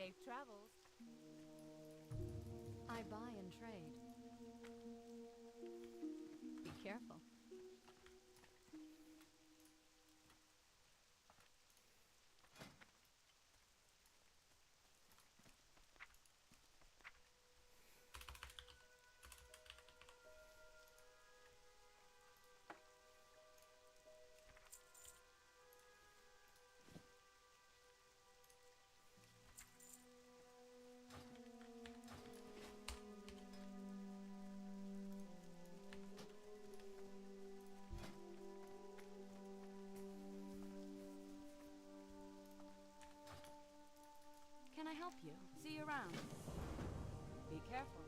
Safe travels. I buy and trade. Be careful. Can I help you? See you around. Be careful.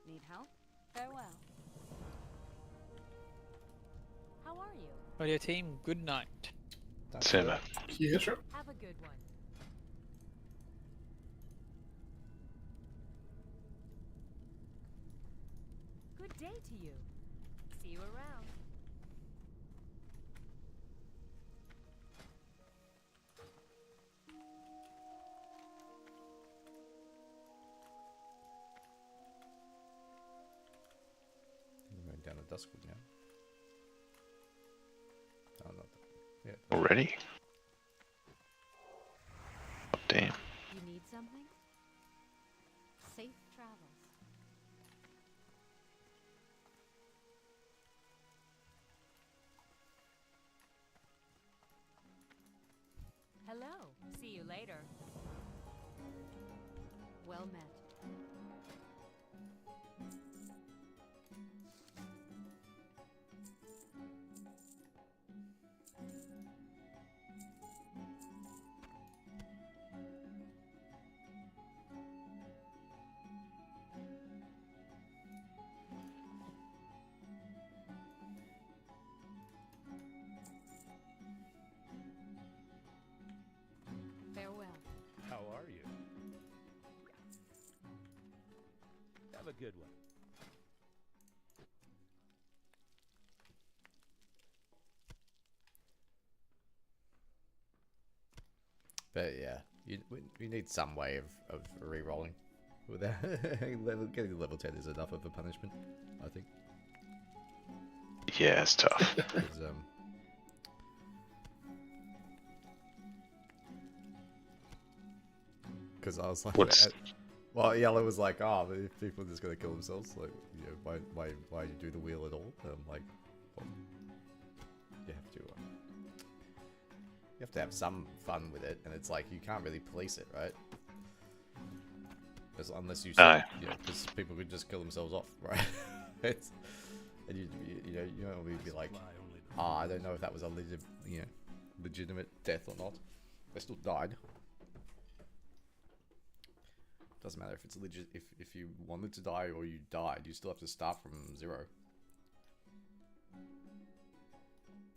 Need help? Farewell. How are you? Radio team, good night. Simmer. Yeah, sure. Have a good one. Good day to you. See you around. We went down to Duskwood now. Oh, not that. Yeah. Already? Oh, damn. You need something? Safe travels. Hello. See you later. Well met. Farewell. How are you? Have a good one. But yeah, we need some way of re-rolling. Without getting level 10 is enough of a punishment, I think. Yeah, it's tough. 'Cause, because I was like, What's- well, Yellow was like, oh, but if people are just gonna kill themselves, like, you know, why you do the wheel at all? And I'm like, well, you have to have some fun with it, and it's like you can't really police it, right? Unless you say, because people could just kill themselves off, right? And you know, you'd be like, I don't know if that was a legitimate death or not. They still died. Doesn't matter if it's legit. If you wanted to die or you died, you still have to start from 0.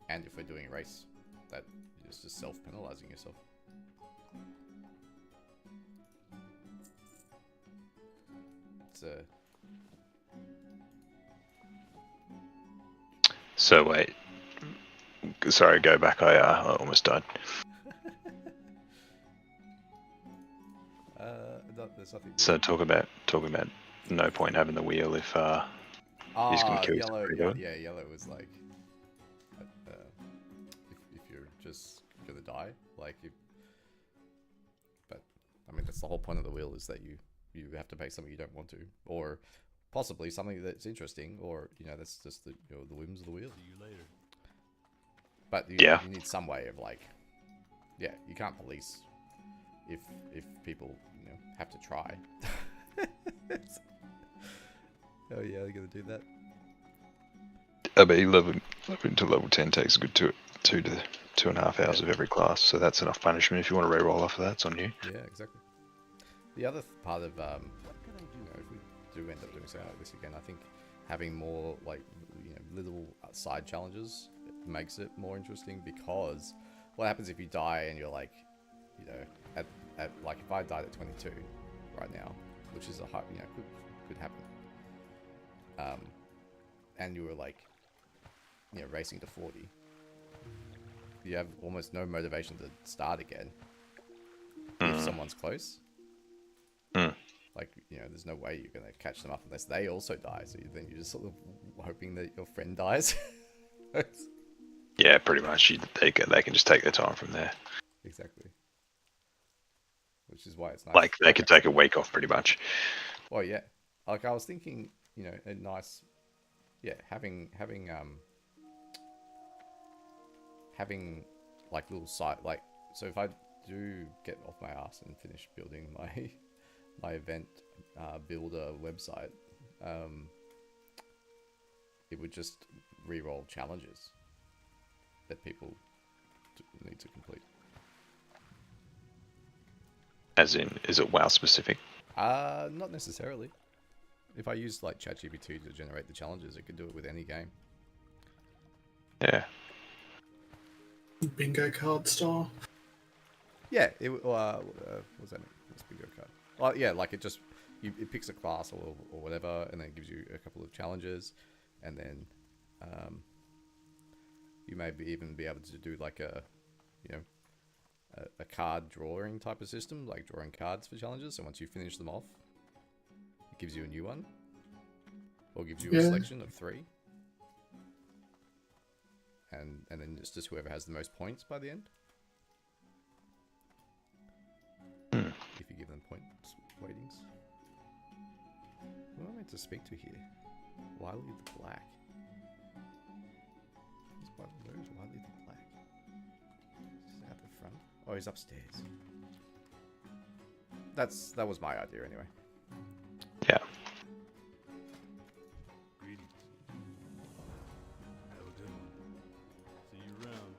And if we're doing a race, that is just self-penalizing yourself. It's So wait. Sorry, go back. I almost died. there's nothing. So talking about no point having the wheel if he's gonna kill Yellow. himself. Yeah, Yellow was like, if you're just gonna die, like, but I mean that's the whole point of the wheel, is that you have to pay something you don't want to, or possibly something that's interesting, or that's just the the whims of the wheel. See you later. But you need some way of like, you can't police if people have to try. Oh yeah, they're gonna do that. I mean, level to level 10 takes a good 2 to 2.5 hours of every class, so that's enough punishment. If you want to re-roll off of that, it's on you. Yeah, exactly. The other part of if we do end up doing something like this again, I think having more like little side challenges makes it more interesting, because what happens if you die and you're like, at like, if I died at 22 right now, which is a high, could happen, and you were like racing to 40, you have almost no motivation to start again if someone's close. Mm. Like, you know, there's no way you're gonna catch them up unless they also die. So then you're just sort of hoping that your friend dies. Yeah, pretty much. They can just take their time from there. Exactly. Which is why it's nice. Like they could take a week off, pretty much. Well, yeah. Like I was thinking, you know, a nice, yeah, having like little site, like, so if I do get off my ass and finish building my event builder website, it would just re-roll challenges that people need to complete. As in, is it WoW specific? Not necessarily. If I used like ChatGPT to generate the challenges, it could do it with any game. Yeah. Bingo card style. Yeah, it what's that? What's bingo card? Well, yeah, like it just it picks a class or whatever, and then it gives you a couple of challenges, and then you may even be able to do like a card drawing type of system, like drawing cards for challenges. So once you finish them off, it gives you a new one, or gives you a selection of 3, and then it's just whoever has the most points by the end. If you give them points weightings. Who am I meant to speak to here? Wiley the Black. Where's Wiley the Black? He's out the front. Oh, he's upstairs. That was my idea anyway. Yeah. Greetings. Have a good one. See you around.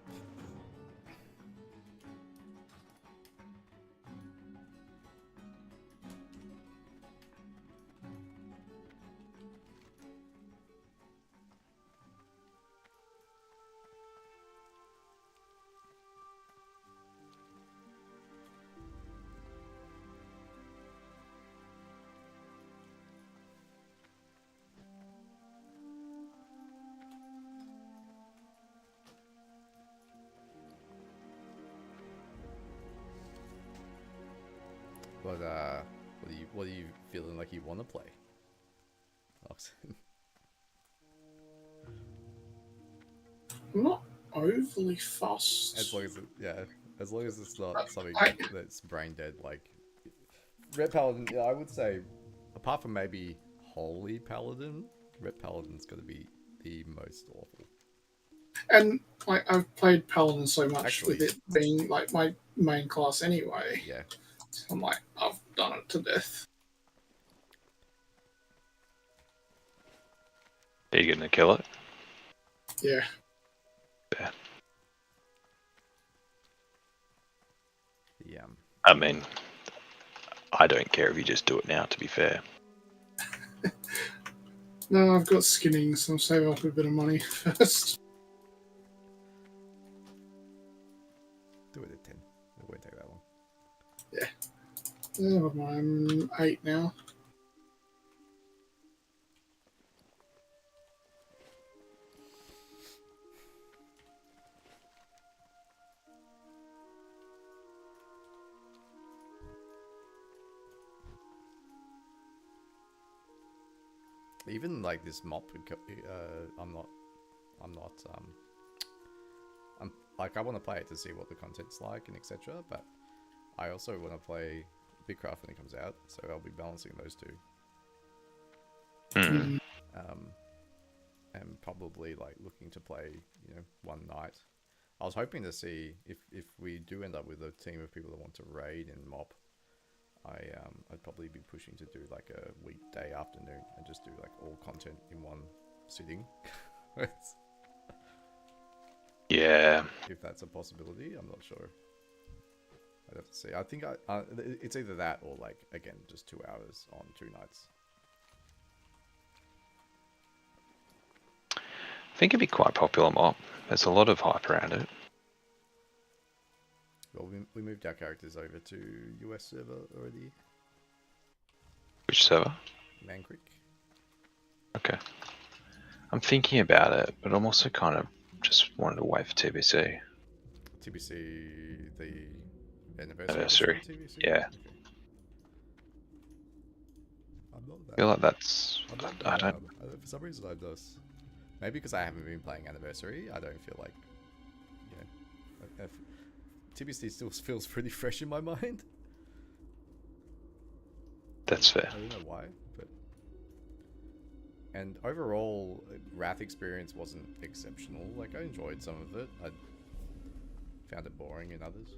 What are you feeling like you want to play, Oxen? I'm not overly fussed. As long as it's not something I- that's brain dead, like Red Paladin. Yeah, I would say, apart from maybe Holy Paladin, Red Paladin's got to be the most awful. And like I've played Paladin so much Actually- with it being like my main class anyway. Yeah. I'm like, I've done it to death. Are you gonna kill it? Yeah. Yeah. Yeah. I mean, I don't care if you just do it now, to be fair. No, I've got skinning, so I'm saving up a bit of money first. Do it at 10. It won't take that long. I'm 8 now. Even like this mop, I'm like, I want to play it to see what the content's like and etc. But I also want to play Bigcraft when it comes out, so I'll be balancing those two. And probably like looking to play, one night. I was hoping to see if we do end up with a team of people that want to raid and mop. I'd probably be pushing to do like a weekday afternoon and just do like all content in one sitting. Yeah. If that's a possibility, I'm not sure. I'd have to see. I think it's either that or like, again, just 2 hours on 2 nights. I think it'd be quite popular mop. There's a lot of hype around it. Well, we moved our characters over to US server already. Which server? Man Creek. Okay. I'm thinking about it, but I'm also kind of just wanting to wait for TBC. TBC the anniversary Anniversary, edition TBC? yeah. Okay. I'm not I that. feel like that's. I'm not I that, don't. for some reason I'm just. Maybe because I haven't been playing anniversary, I don't feel like, TBC still feels pretty fresh in my mind. That's fair. I don't know why, but. And overall, Wrath experience wasn't exceptional. Like, I enjoyed some of it. I found it boring in others.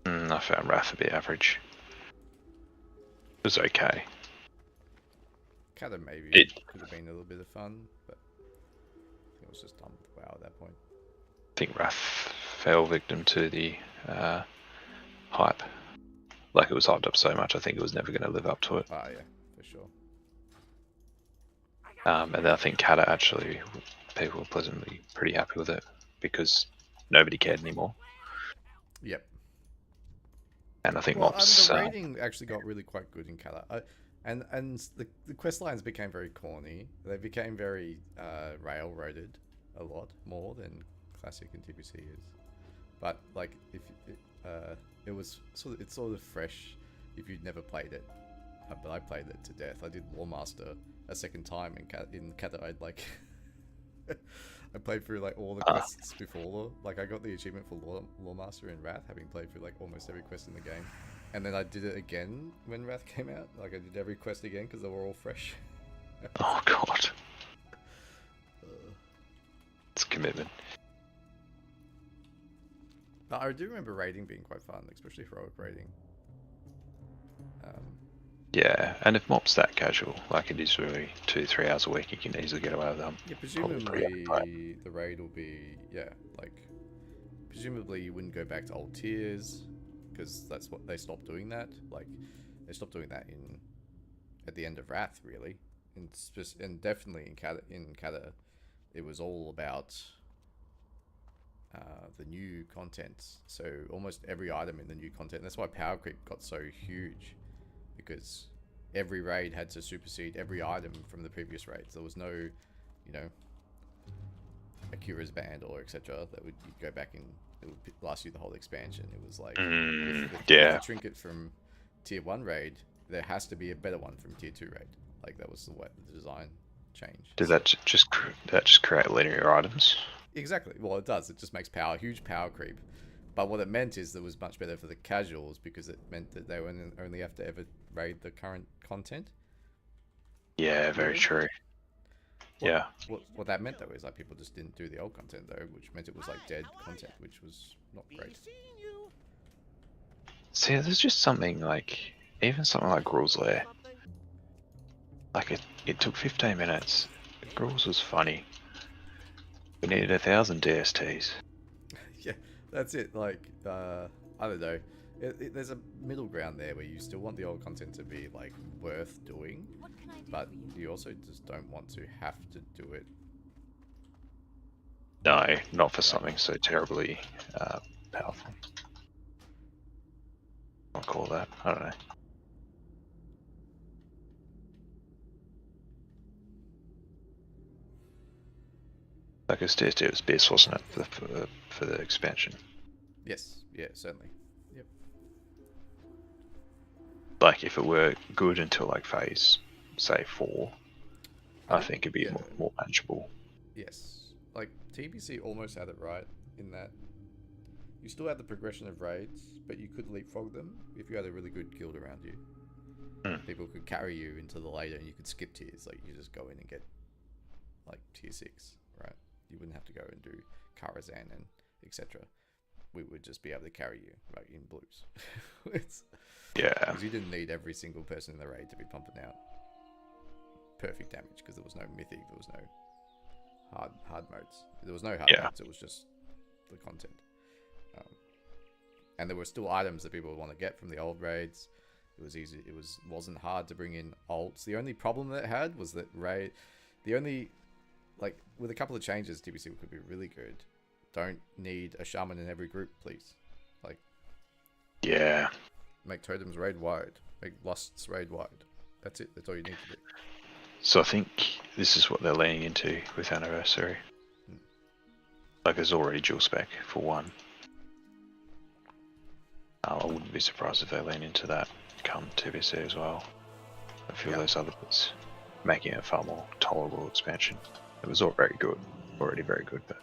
I found Wrath a bit average. It was okay. Kind of maybe It- could have been a little bit of fun, but I think it was just done with WoW at that point. I think Wrath fell victim to the hype. Like, it was hyped up so much, I think it was never going to live up to it. Ah, yeah, for sure. And then I think Kata actually, people were pleasantly pretty happy with it because nobody cared anymore. Yep. And I think Well, Mops. the rating actually got really quite good in Kata. And the quest lines became very corny. They became very railroaded a lot more than classic and TBC is. But like, if it was it's sort of fresh if you'd never played it. But I played it to death. I did Lawmaster a second time in Kata. I'd like I played through like all the quests before. Like, I got the achievement for Lawmaster in Wrath, having played through like almost every quest in the game. And then I did it again when Wrath came out. Like, I did every quest again because they were all fresh. Oh god, it's a commitment. But I do remember raiding being quite fun, especially heroic raiding. Yeah, and if Mop's that casual, like it is really 2-3 hours a week, you can easily get away with them. Yeah, Probably pretty up presumably the raid will be, presumably you wouldn't go back to old tiers, because that's what they stopped doing that. Like, they stopped doing that at the end of Wrath, really, and definitely in Kata, it was all about the new content. So almost every item in the new content. That's why power creep got so huge, because every raid had to supersede every item from the previous raids. There was no, Akira's band or etc. that would you'd go back and it would last you the whole expansion. It was like, if the trinket from tier 1 raid, there has to be a better one from tier 2 raid. Like, that was the way the design changed. Did that just create linear items? Exactly. Well, it does. It just makes huge power creep. But what it meant is it was much better for the casuals, because it meant that they would only have to ever raid the current content. Yeah, very true. Yeah. What that meant, though, is like people just didn't do the old content, though, which meant it was like dead content, which was not great. See, there's just something like, even something like Gruul's Lair. Like, it took 15 minutes. Gruul's was funny. We needed 1,000 DSTs. Yeah, that's it. Like, I don't know. There's a middle ground there where you still want the old content to be like worth doing, What can I do but for you? you also just don't want to have to do it. No, not for something so terribly powerful. I'll call that. I don't know. Like, it's DST, it was BS, wasn't it, for the expansion? Yes, yeah, certainly. Yep. Like, if it were good until like phase, say 4, I think it'd be yeah. more manageable. Yes. Like, TBC almost had it right in that you still had the progression of raids, but you could leapfrog them if you had a really good guild around you. People could carry you into the later, and you could skip tiers. Like, you just go in and get like tier 6, right? You wouldn't have to go and do Karazhan and etc. We would just be able to carry you right in blues. Yeah. Because you didn't need every single person in the raid to be pumping out perfect damage, because there was no mythic, there was no hard modes. There was no hard modes, it was just the content. And there were still items that people would want to get from the old raids. It was easy. Wasn't hard to bring in alts. The only problem that it had was that with a couple of changes, TBC could be really good. Don't need a shaman in every group, please. Like, Yeah. make totems raid wide. Make lusts raid wide. That's it. That's all you need to do. So I think this is what they're leaning into with Anniversary. Like there's already dual spec for one. I wouldn't be surprised if they lean into that come TBC as well. A few of those other bits, making it a far more tolerable expansion. It was all very good, already very good, but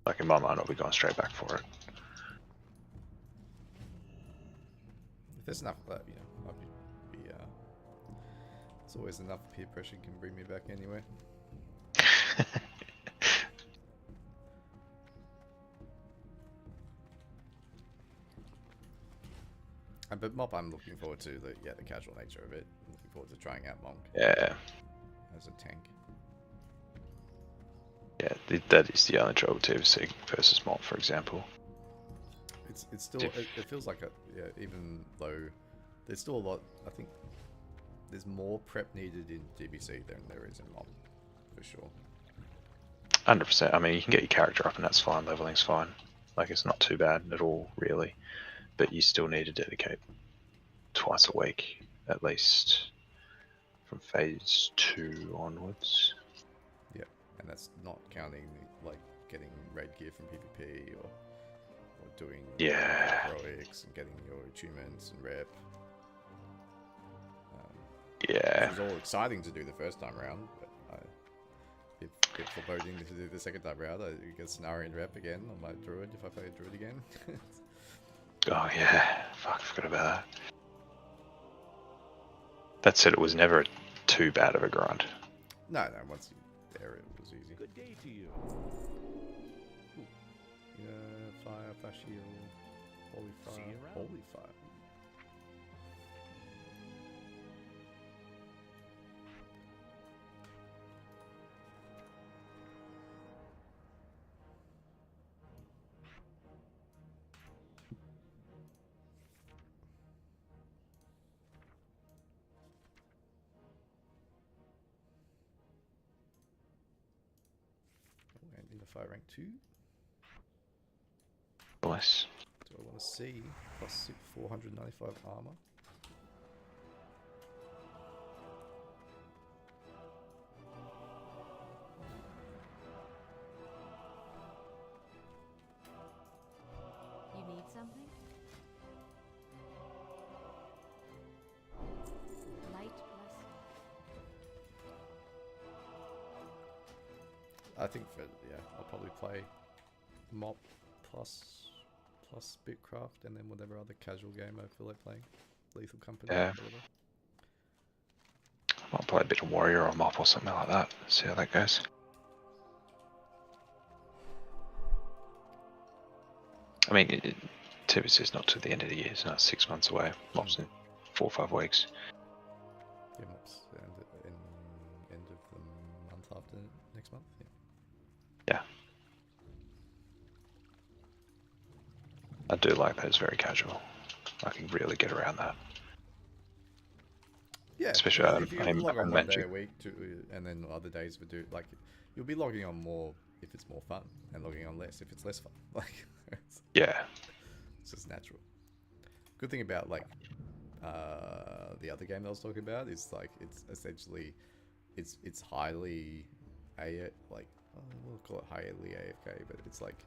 like in my mind, I'll be going straight back for it. If there's enough of that, you know, I'll be there's always enough peer pressure can bring me back anyway. But Mop, I'm looking forward to the casual nature of it. I'm looking forward to trying out Monk. Yeah. As a tank. Yeah, that is the only trouble TBC versus Mop, for example. It's still it feels like even though there's still a lot. I think there's more prep needed in DBC than there is in Mop, for sure. 100%. I mean, you can get your character up and that's fine. Leveling's fine. Like it's not too bad at all, really. But you still need to dedicate twice a week, at least, from phase 2 onwards. Yeah, and that's not counting like getting raid gear from PvP or doing heroics and getting your achievements and rep. Yeah. It was all exciting to do the first time round, but a bit foreboding to do the second time round. I get Scenario and rep again on my druid if I play a druid again. Oh yeah, fuck, I forgot about that. That said, it was never too bad of a grind. No, once you there, it was easy. Good day to you. Yeah, fire, flash heal, holy fire, holy fire. And in the fire rank 2. Nice. Do I want to see plus 495 armor? You need something? Light blessing. I think I'll probably play Mop plus Bitcraft and then whatever other casual game I feel like playing. Lethal Company. Yeah. Or whatever. I might play a bit of Warrior or Mop or something like that. See how that goes. I mean, TBC is not to the end of the year, so it's 6 months away. Mop's in 4 or 5 weeks. Yeah, Mop's end of the month after next month. Yeah. Yeah. I do like that it's very casual. I can really get around that. Yeah, especially if you log on one day a week, and then other days we do you'll be logging on more if it's more fun, and logging on less if it's less fun. Like, yeah, it's just natural. Good thing about the other game that I was talking about is like it's essentially it's highly we'll call it highly AFK, but it's like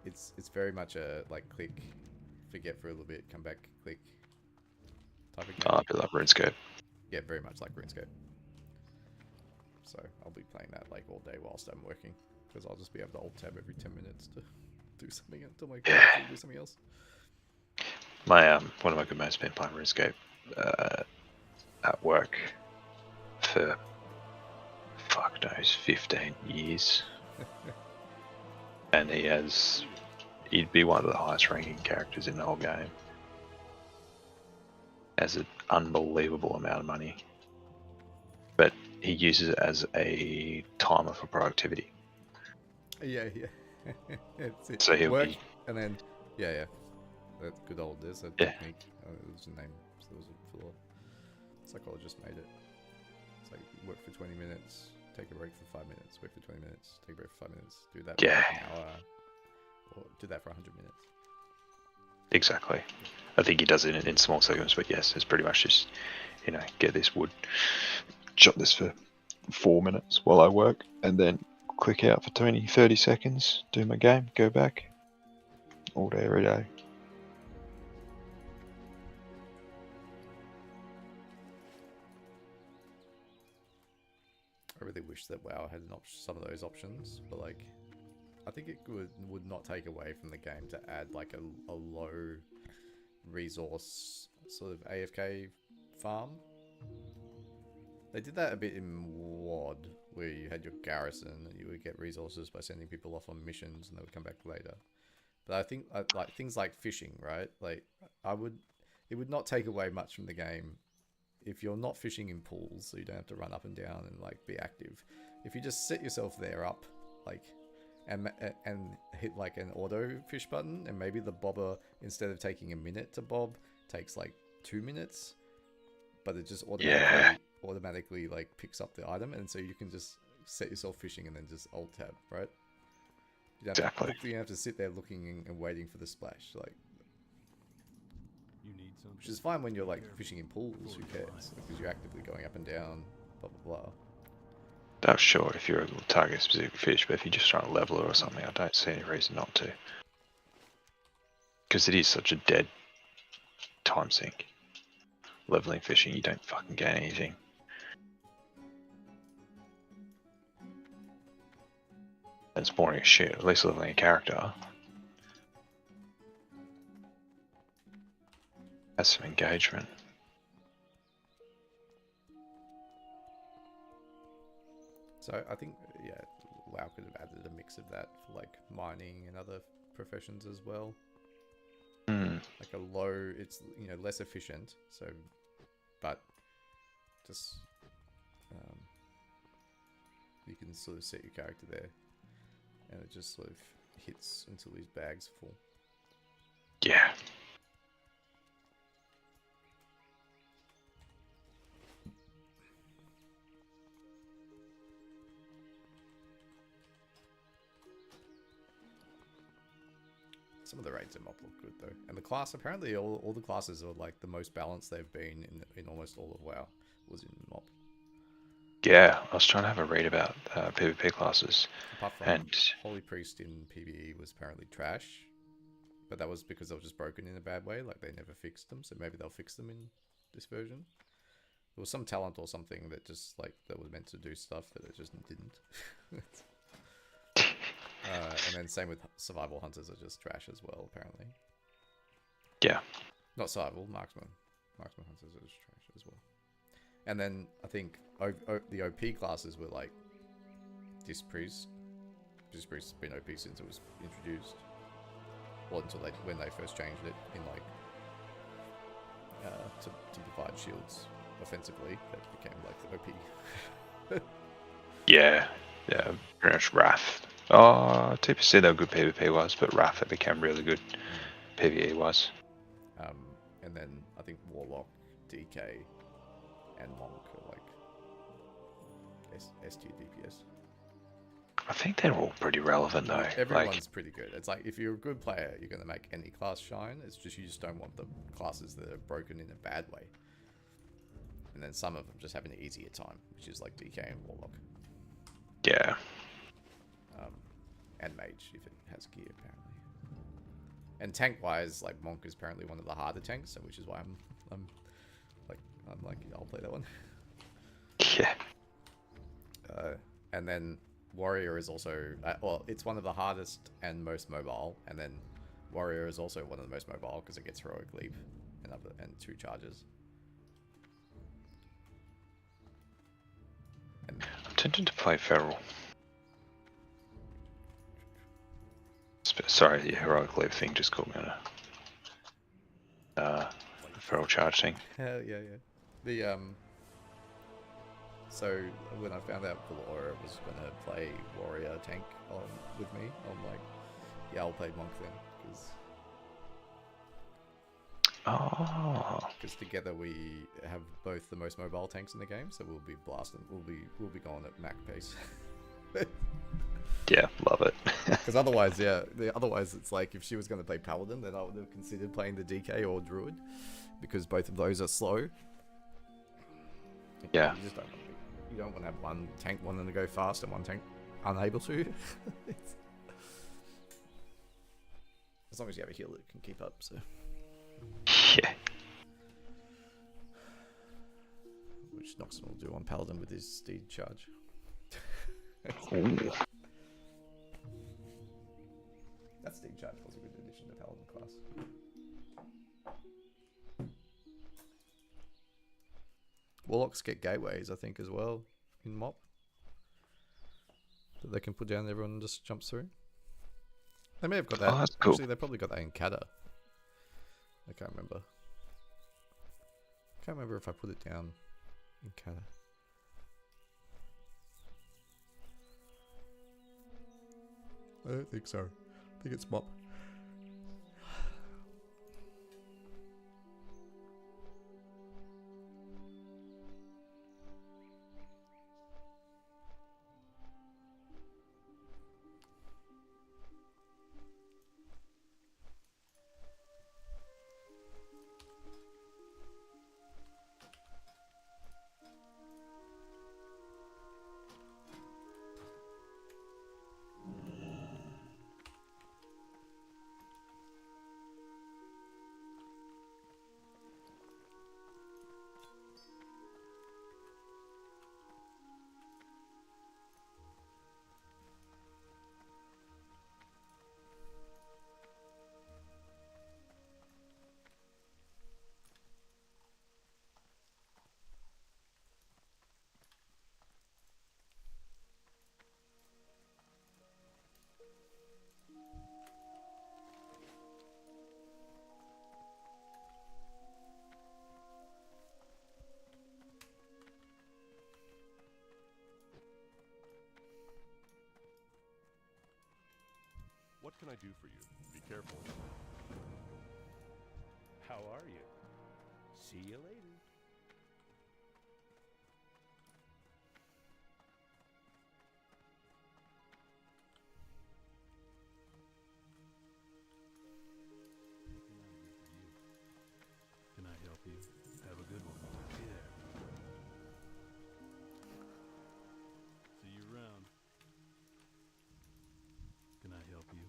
it's very much a click, forget for a little bit, come back, click type of game. I feel like RuneScape. Yeah, very much like RuneScape. So I'll be playing that all day whilst I'm working, because I'll just be able to alt tab every 10 minutes to do something until my character do something else. My one of my good mates has been playing RuneScape at work for fuck knows 15 years, and he'd be one of the highest ranking characters in the whole game. Has an unbelievable amount of money, but he uses it as a timer for productivity. Yeah. It's So he'll work, be, and then that good old there's a Yeah. technique. It was a name. So there was a psychologist made it. It's like work for 20 minutes, take a break for 5 minutes, work for 20 minutes, take a break for 5 minutes, do that for Yeah. an hour, or do that for 100 minutes. exactly. I think he does it in small segments, but yes, it's pretty much just, get this wood, chop this for 4 minutes while I work, and then click out for 20, 30 seconds, do my game, go back. All day, every day. I really wish that WoW had some of those options, but like, I think it would not take away from the game to add like a low resource sort of AFK farm. They did that a bit in WoD, where you had your garrison and you would get resources by sending people off on missions and they would come back later. But I think like things like fishing, right? Like it would not take away much from the game if you're not fishing in pools, so you don't have to run up and down and like be active. If you just set yourself there up, like, and hit like an auto fish button, and maybe the bobber, instead of taking a minute to bob, takes like 2 minutes, but it just automatically like picks up the item, and so you can just set yourself fishing and then just alt tab, right? You don't have to sit there looking and waiting for the splash, like. You need something. Which is fine when you're like fishing in pools, who cares? Because you're actively going up and down, blah blah blah. That's sure if you're a target specific fish, but if you're just trying to level it or something, I don't see any reason not to. Because it is such a dead time sink. Leveling fishing, you don't fucking gain anything. It's boring as shit, at least leveling a character. Has some engagement. So I think, yeah, WoW could have added a mix of that for like mining and other professions as well. Like a low, it's, you know, less efficient, so, but just, you can sort of set your character there and it just sort of hits until his bag's full. Yeah. Some of the raids in MOP look good though, and the class, apparently all the classes are like the most balanced they've been in almost all of WoW was in MOP. Yeah, I was trying to have a read about PvP classes. Apart from Holy Priest in PvE was apparently trash, but that was because they were just broken in a bad way, like they never fixed them, so maybe they'll fix them in this version. There was some talent or something that just like that was meant to do stuff that it just didn't. And then same with survival hunters are just trash as well, apparently. Yeah. Not survival, marksman. Marksman hunters are just trash as well. And then I think the OP classes were like Spriest. Spriest has been OP since it was introduced. Well, until when they first changed it in like to provide shields offensively, that became like the OP. Yeah, pretty much Wrath. Oh, TPC though good PvP was, but Wrath it became really good PvE was. And then I think Warlock, DK, and Monk are like S tier DPS. I think they're all pretty relevant though. Everyone's pretty good. It's like if you're a good player, you're going to make any class shine. It's just you just don't want the classes that are broken in a bad way. And then some of them just have an easier time, which is like DK and Warlock. Yeah. And Mage if it has gear apparently. And tank wise, like Monk is apparently one of the harder tanks, so which is why I'm like I'll play that one. Yeah. And then Warrior is also well, it's one of the hardest and most mobile, and then Warrior is also one of the most mobile because it gets heroic leap and 2 charges. And I'm tempted to play Feral. Sorry, the heroic leap thing just caught me on a Feral charge thing. hell yeah. The so when I found out Valora was gonna play Warrior tank with me, I'm like, yeah, I'll play Monk then, because together we have both the most mobile tanks in the game, so we'll be blasting, we'll be going at Mac pace. Yeah, love it. Because otherwise, otherwise it's like if she was going to play Paladin, then I would have considered playing the DK or Druid, because both of those are slow. Yeah. You just don't want to have one tank wanting to go fast and one tank unable to. It's- as long as you have a healer that can keep up, so. Yeah. Which Noxon will do on Paladin with his steed charge. Ooh. That steed charge was a good addition to Paladin class. Warlocks get gateways, I think, as well in MOP. That they can put down and everyone just jumps through. They may have got that. Oh, that's cool. Actually, they probably got that in Kata. I can't remember. Can't remember if I put it down in Kata. I don't think so. I think it's MOP. What can I do for you? Be careful. How are you? See you later. What can I do for you? Can I help you? Have a good one. Yeah. See you around. Can I help you?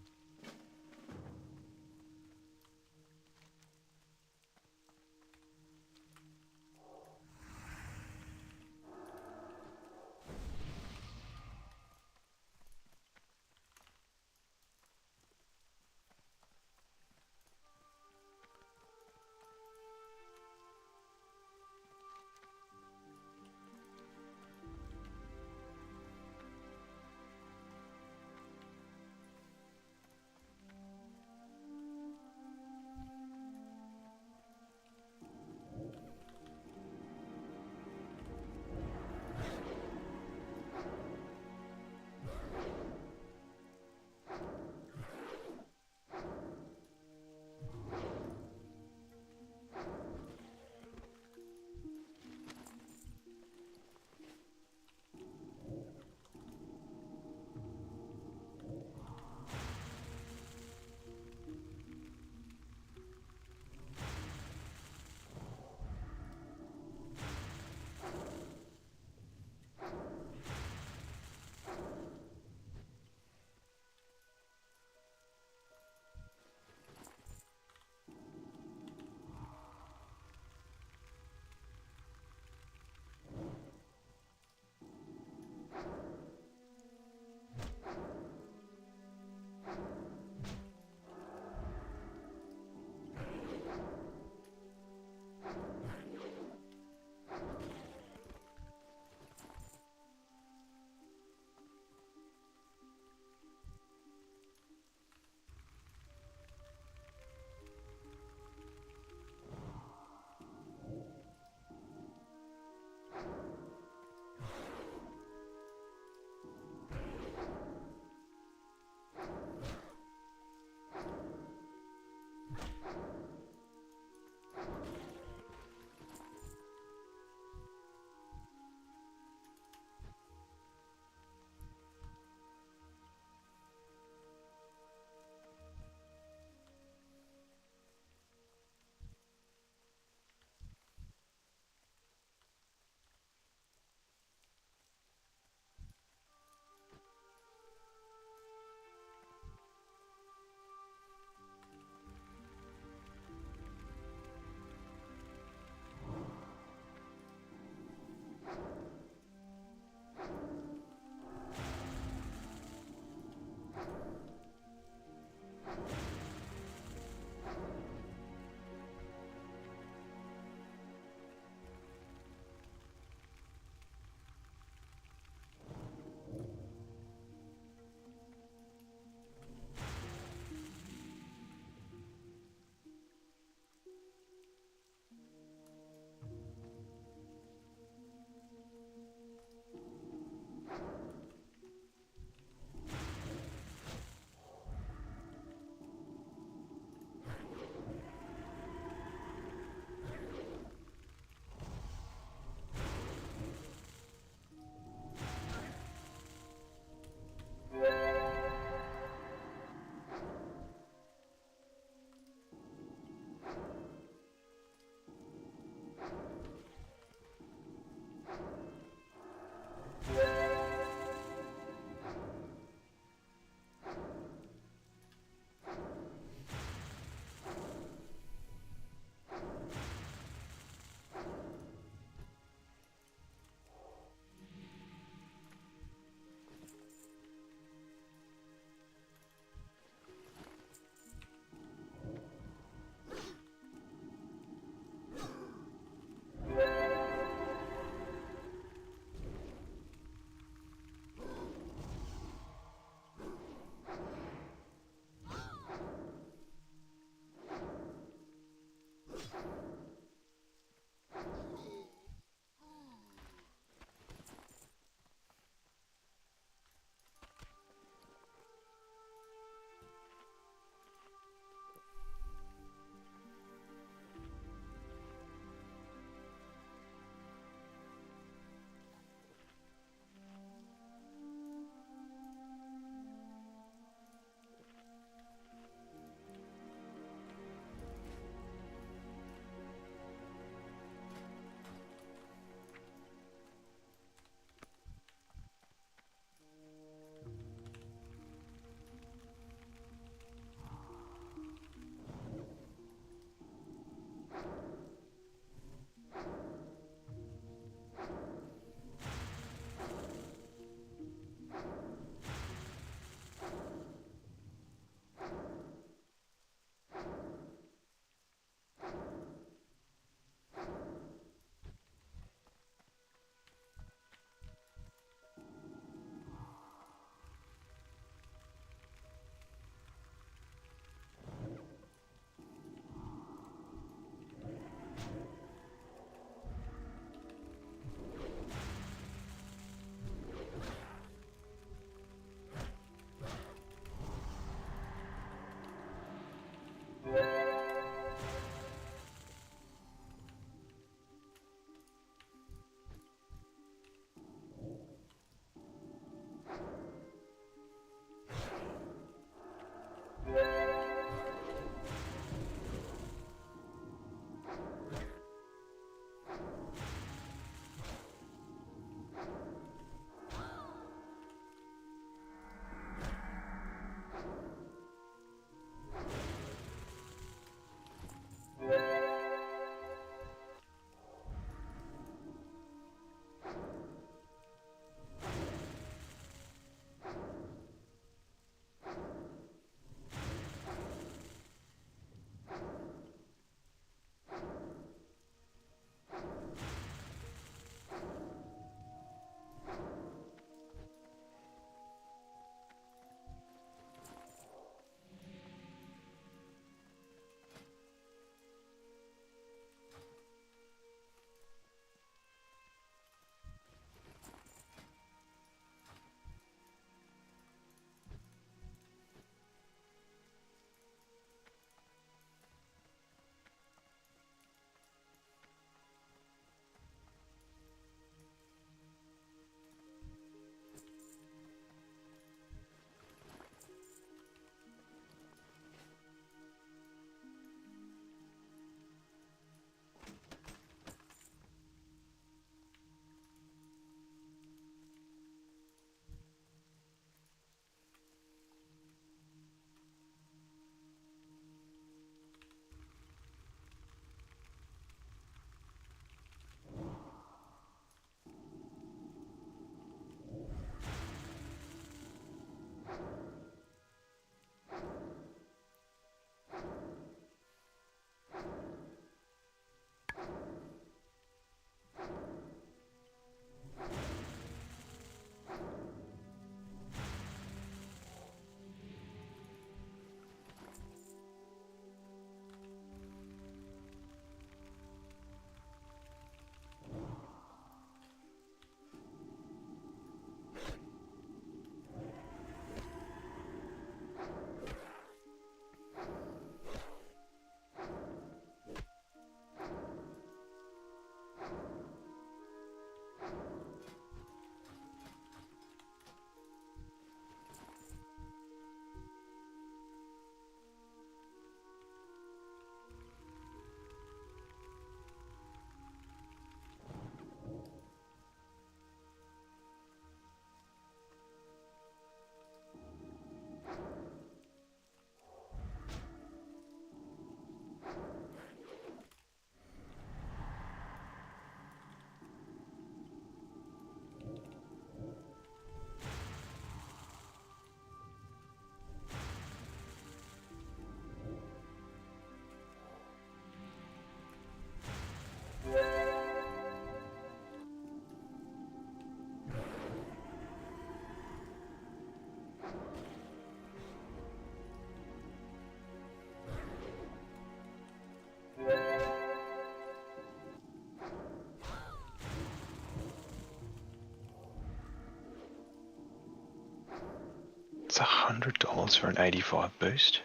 It's $100 for an 85 boost.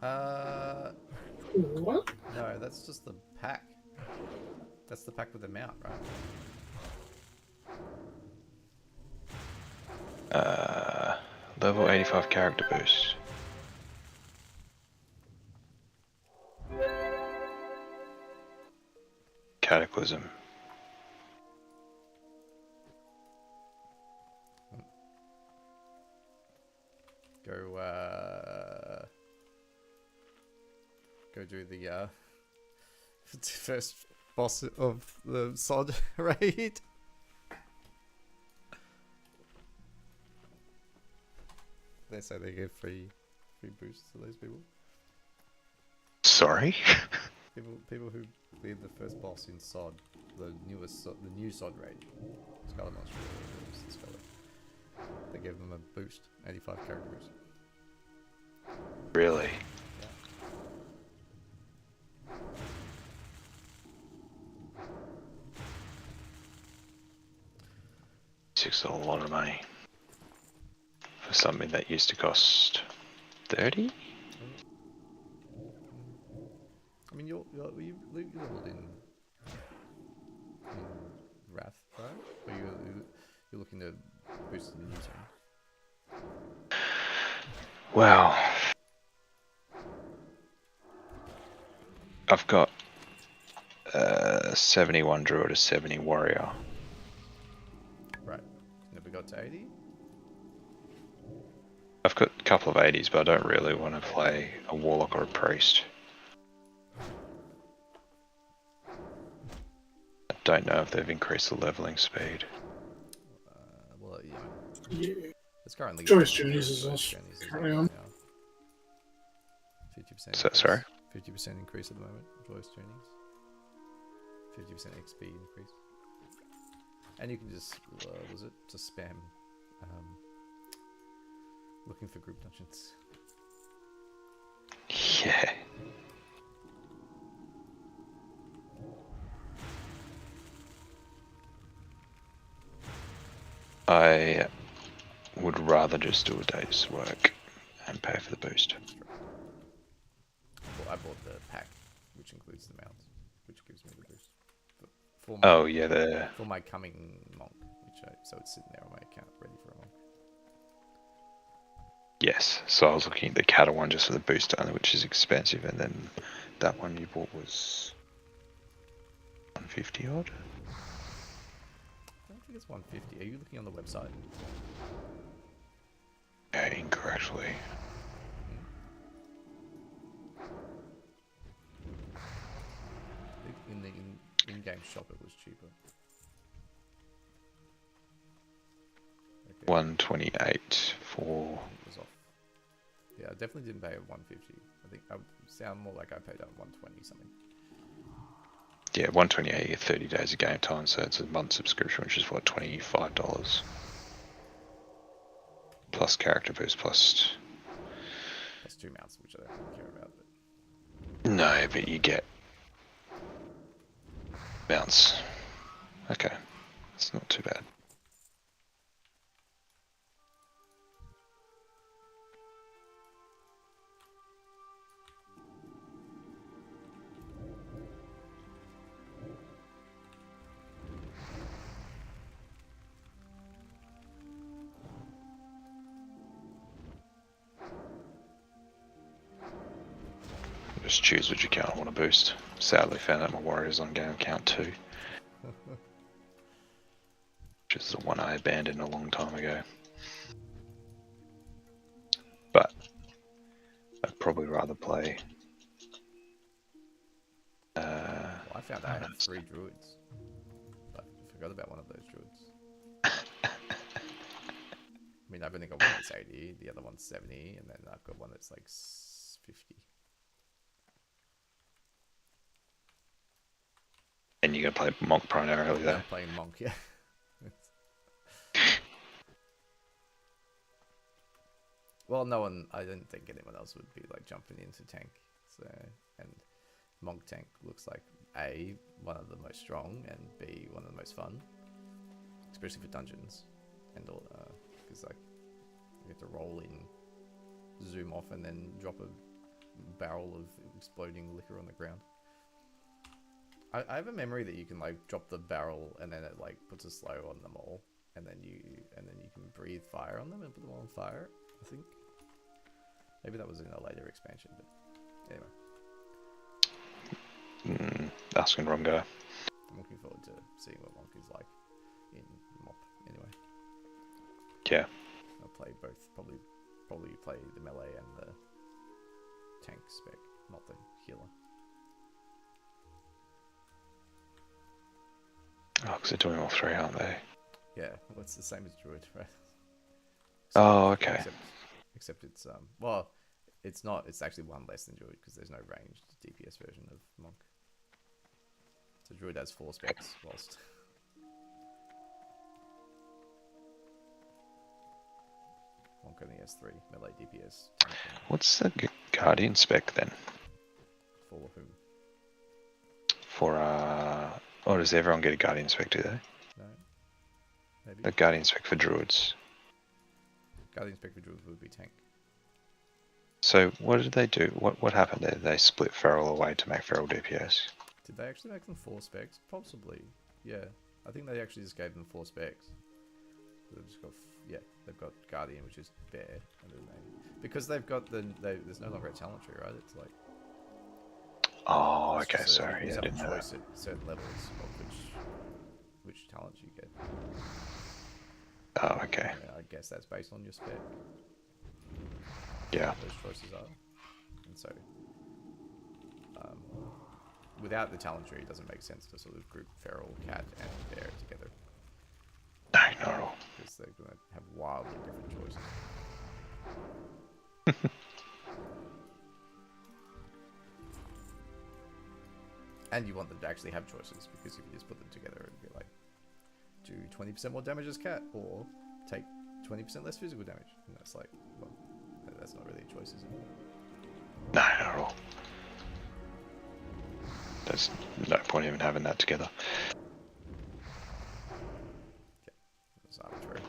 What? No, that's just the pack. That's the pack with the mount, right? Level 85 character boost. Cataclysm. Go do the first boss of the sod raid. They say they give free boosts to those people. Sorry? People who cleared the first boss in sod, the new sod raid, Scarlet Monster, they gave them a boost, 85 character boost. Really? Yeah. $6 a lot of money for something that used to cost 30. I mean, you leveled in Wrath, right? Or you're looking to boost the new team? Wow. I've got 71 druid, a 70 warrior. Right. Never got to 80? I've got a couple of 80s, but I don't really want to play a warlock or a priest. I don't know if they've increased the leveling speed. Well, yeah. Yeah. It's currently Choice journeys is Choice also Journeys is currently up on. now. 50% So, sorry? 50% increase at the moment, Choice Journeys. 50% XP increase. And you can just, just spam looking for group dungeons. Yeah. I would rather just do a day's work and pay for the boost. Well, I bought the pack, which includes the mount, which gives me the boost. For Oh yeah, for my coming monk, so it's sitting there on my account ready for a monk. yes. So I was looking at the cattle one just for the boost only, which is expensive, and then that one you bought was 150 odd. I don't think it's 150. Are you looking on the website? Yeah, incorrectly. I think in the in-game shop it was cheaper. Okay. 128 for. It was off. Yeah, I definitely didn't pay 150. I think I sound more like I paid out 120 something. Yeah, 128. You get 30 days of game time, so it's a month subscription, which is what, $25 plus character boost plus. Plus 2 mounts, which I don't really care about. But No, but you get mounts. Okay, it's not too bad. Just choose which account I want to boost. Sadly found out my warrior's on game account 2. Which is the one I abandoned a long time ago. But I'd probably rather play. well, I found I had 3 druids. But I forgot about one of those druids. I mean, I've only got one that's 80, the other one's 70, and then I've got one that's like 50. And you're going to play Monk primarily Yeah, though. I'm playing monk, yeah. Well, I didn't think anyone else would be like jumping into tank. So, and monk tank looks like A, one of the most strong, and B, one of the most fun, especially for dungeons, and all because like have to roll in, zoom off, and then drop a barrel of exploding liquor on the ground. I have a memory that you can like drop the barrel and then it like puts a slow on them all, and then you can breathe fire on them and put them all on fire. I think maybe that was in a later expansion, but anyway. Asking wrong guy. I'm looking forward to seeing what Monk is like in Mop. Anyway, Yeah. I'll play both. Probably play the melee and the tank spec, not the healer. Oh, because they're doing all three, aren't they? Yeah, well, it's the same as Druid, right? Oh, okay. Except it's well, it's not. It's actually one less than Druid because there's no ranged DPS version of Monk. So Druid has 4 specs, whilst Monk only has 3 melee DPS. Tank, and What's the Guardian spec then? for whom? For, or does everyone get a Guardian spec, do they? No, maybe. A Guardian spec for Druids. Guardian spec for Druid would be tank. So what did they do? What happened there? They split Feral away to make Feral DPS. Did they actually make them 4 specs? Possibly. Yeah, I think they actually just gave them 4 specs. They've just got they've got Guardian, which is bear, and then because they've got there's no longer a talent tree, right? It's like Oh, it's okay, just sorry. you I have didn't a know that. choice at certain levels of which talents you get. Oh, okay. I guess that's based on your spec. Yeah. Those choices are, and so without the talent tree, it doesn't make sense to sort of group feral, cat, and bear together. No, not at all. Because they're going to have wildly different choices. And you want them to actually have choices, because if you just put them together, it'd be like, do 20% more damage as cat, or take 20% less physical damage. And that's like, well, that's not really a choice, is it? No, not at all. There's no point even having that together. It's arbitrary.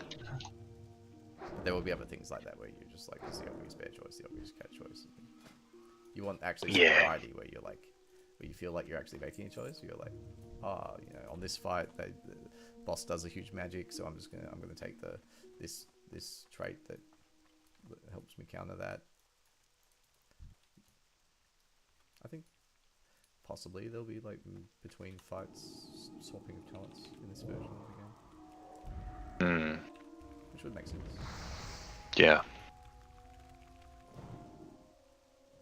But there will be other things like that where you're just like, it's the obvious bear choice, the obvious cat choice. You want actually some variety where you're like, where you feel like you're actually making a choice. You're like, on this fight, the boss does a huge magic, so I'm gonna take this trait that helps me counter that. I think possibly there'll be like between fights swapping of talents in this version of the game. Which would make sense. Yeah.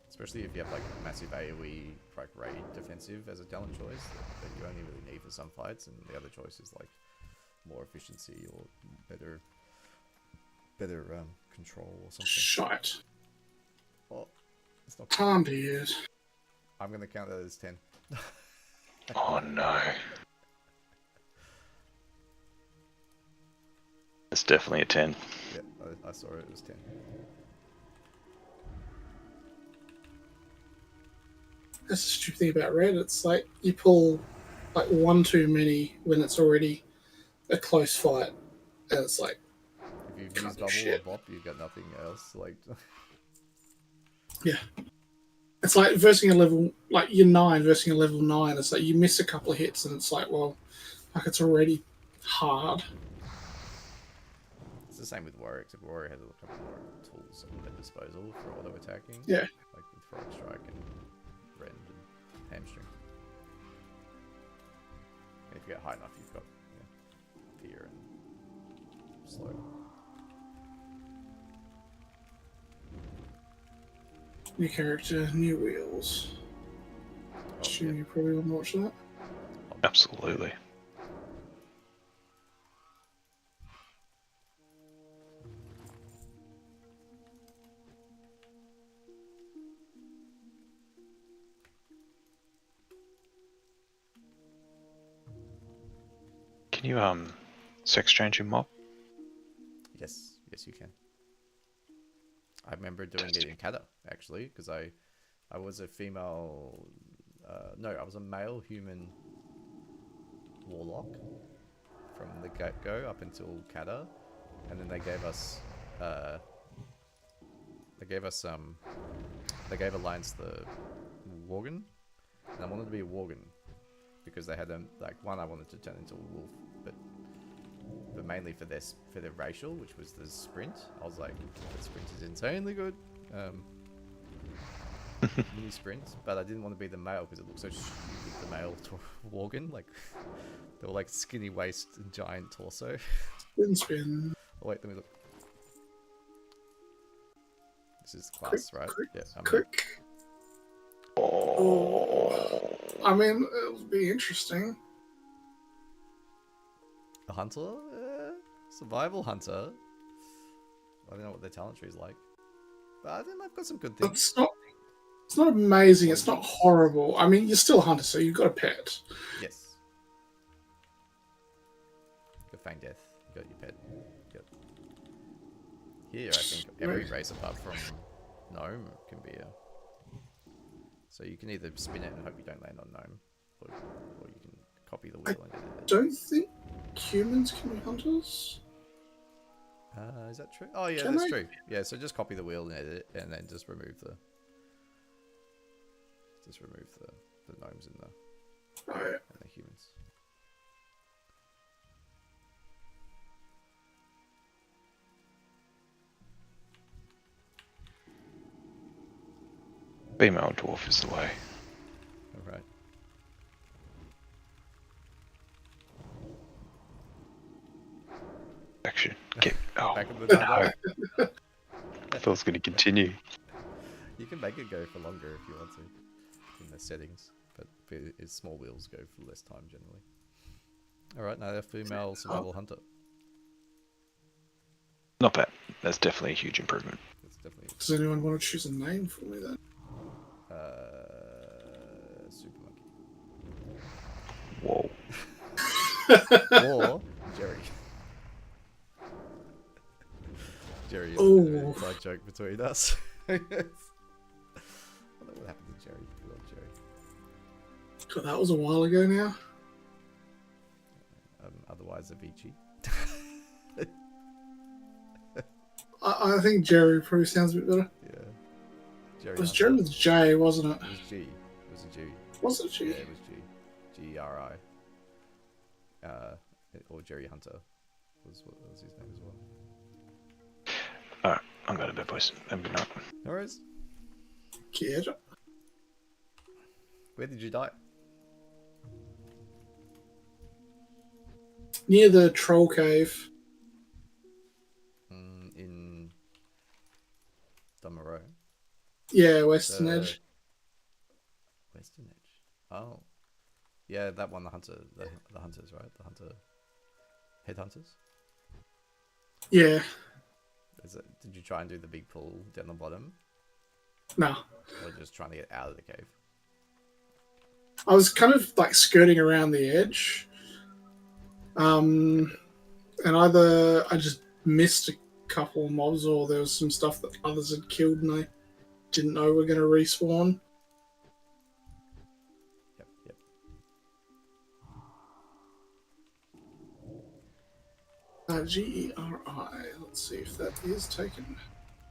Especially if you have like a massive AoE like raid defensive as a talent choice that you only really need for some fights, and the other choice is like more efficiency or better control or something. Shite. Well, it's not. Time to use. I'm gonna count that as 10. Oh no. It's definitely a 10. Yeah, I saw it was 10. That's the stupid thing about red. It's like you pull like one too many when it's already a close fight, and it's like, If you've Can't used do bubble shit. or bop, you've got nothing else. Like, yeah. It's like versing a level, like you're 9 versing a level 9. It's like you miss a couple of hits, and it's like, well, like it's already hard. it's the same with Warrior, except Warrior has a couple more tools at their disposal for auto attacking. Yeah. Like with Frog Strike and Rend and Hamstring. And if you get high enough, you've got Fear and Slow. New character, new wheels. Assume you probably want to watch that. Absolutely. Can you sex change your mob? Yes, you can. I remember doing it in Kata, actually, because I was a female... no, I was a male human warlock from the get-go up until Kata, and then they gave us They gave us they gave Alliance the Worgen, and I wanted to be a Worgen because they had them like one I wanted to turn into a wolf, but mainly for their racial, which was the sprint. I was like, the sprint is insanely good. Mini sprint, but I didn't want to be the male because it looked so stupid. The male Worgen, like they were like skinny waist and giant torso. Spin. Oh wait, let me look. This is class, right? Yeah. Quick. Oh, I mean, it'll be interesting. A hunter, survival hunter. I don't know what their talent tree is like, but I think I've got some good things. It's not amazing. It's not horrible. I mean, you're still a hunter, so you've got a pet. Yes. You got Fang Death. You got your pet. Yep. Here, I think every race apart from Gnome can be a. So you can either spin it and hope you don't land on Gnome, or you can copy the wheel and edit it. Don't think humans can be hunters. Is that true? Oh yeah, Can that's I? true. Yeah, so just copy the wheel and edit it, and then just remove the gnomes and the humans. Female dwarf is the way. All right. Action. Get. Oh, Back in the time. no. I thought it was going to continue. You can make it go for longer if you want to in the settings, but it's small wheels go for less time generally. All right, now they're female survival hunter. Not bad. That's definitely a huge improvement. That's definitely Does anyone want to choose a name for me then? Super Monkey. Whoa. Or Jerry. Jerry is Ooh. an inside joke between us. I don't know what happened to Jerry. We love Jerry. God, that was a while ago now. Otherwise, Avicii. I think Jerry probably sounds a bit better. Yeah. Jerry It was Hunter. Jerry with J, wasn't it? It was G. It was a G. Was it G? Yeah, it was G. G-R-I. Or Jerry Hunter was his name as well. Alright, I'm going to bed, boys. Have a good night. No worries. Kid. Where did you die? Near the troll cave. In Dummerow. Yeah, Western Edge. Western Edge. Oh. Yeah, that one, the hunters, right? The hunter... Headhunters? Yeah. Did you try and do the big pull down the bottom? No. Or just trying to get out of the cave? I was kind of like skirting around the edge. And either I just missed a couple of mobs or there was some stuff that others had killed and I didn't know were going to respawn. Yep. Geri. Let's see if that is taken.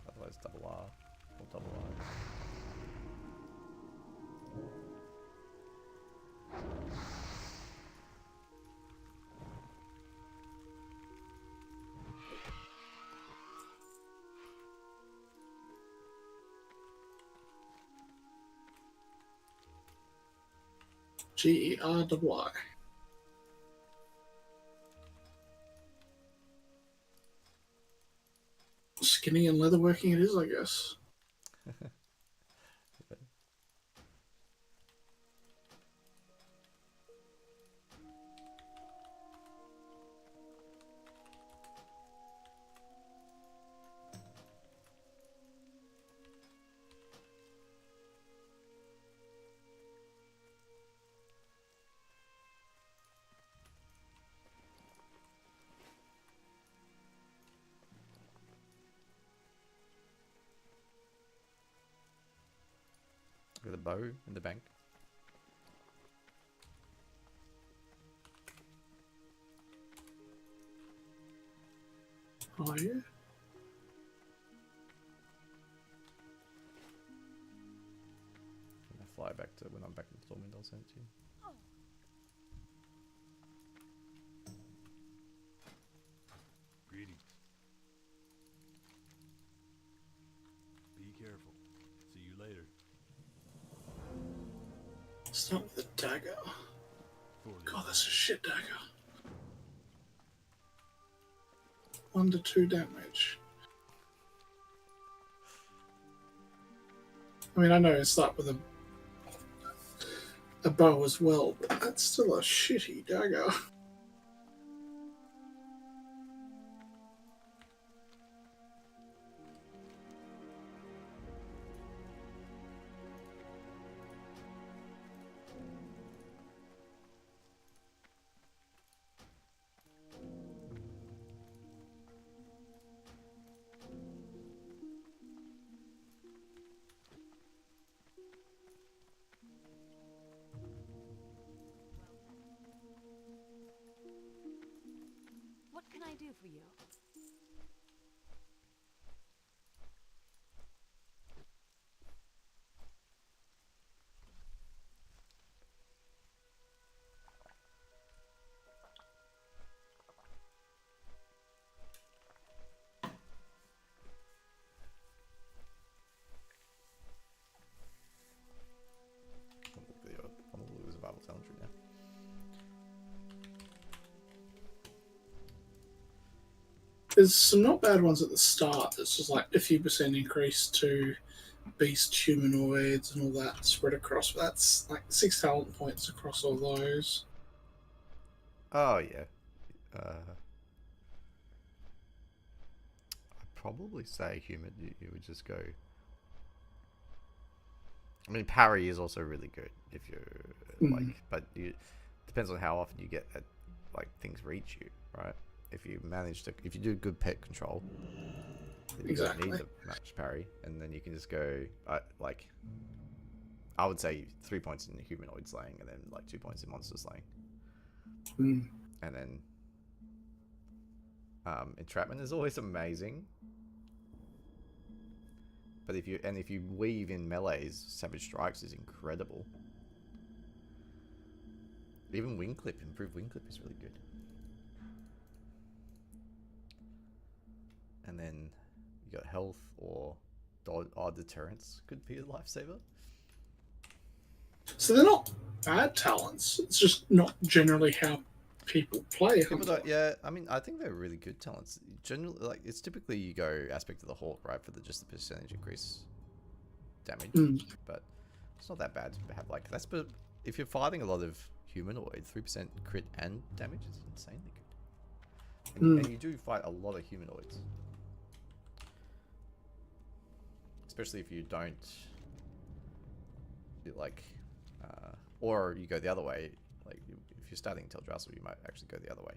Otherwise, double R or double I. Geri. Skinny and leatherworking it is, I guess. With a bow in the bank. Oh, yeah. So when I'm back in the Torment, I'll send it to you. Greetings. Be careful. See you later. Start with the dagger. For the God, that's a shit dagger. 1 to 2 damage. I mean, I know it's start with a bow as well, but that's still a shitty dagger. What can I do for you? I'm gonna lose survival talent right now. There's some not bad ones at the start. It's just like a few percent increase to beast humanoids and all that spread across. That's like 6 talent points across all those. Oh yeah. I'd probably say human. You would just go. I mean, parry is also really good if you're like, but you depends on how often you get at, like things reach you, right? If you manage to, if you do good pet control, then you don't need the match parry, and then you can just go like. I would say 3 points in humanoid slaying, and then like 2 points in monster slaying, and then entrapment is always amazing. But if you weave in melees, Savage Strikes is incredible. Even Wing Clip, improved Wing Clip is really good. And then you got health or deterrence could be a lifesaver. So they're not bad talents. It's just not generally how people play. People don't, yeah, I mean, I think they're really good talents. Generally, like it's typically you go aspect of the Hawk, right, for just the percentage increase damage, but it's not that bad to have like that's. But if you're fighting a lot of humanoid, 3% crit and damage is insanely good, and you do fight a lot of humanoids, especially if you don't like, or you go the other way. Like if you're starting Teldrassil, you might actually go the other way,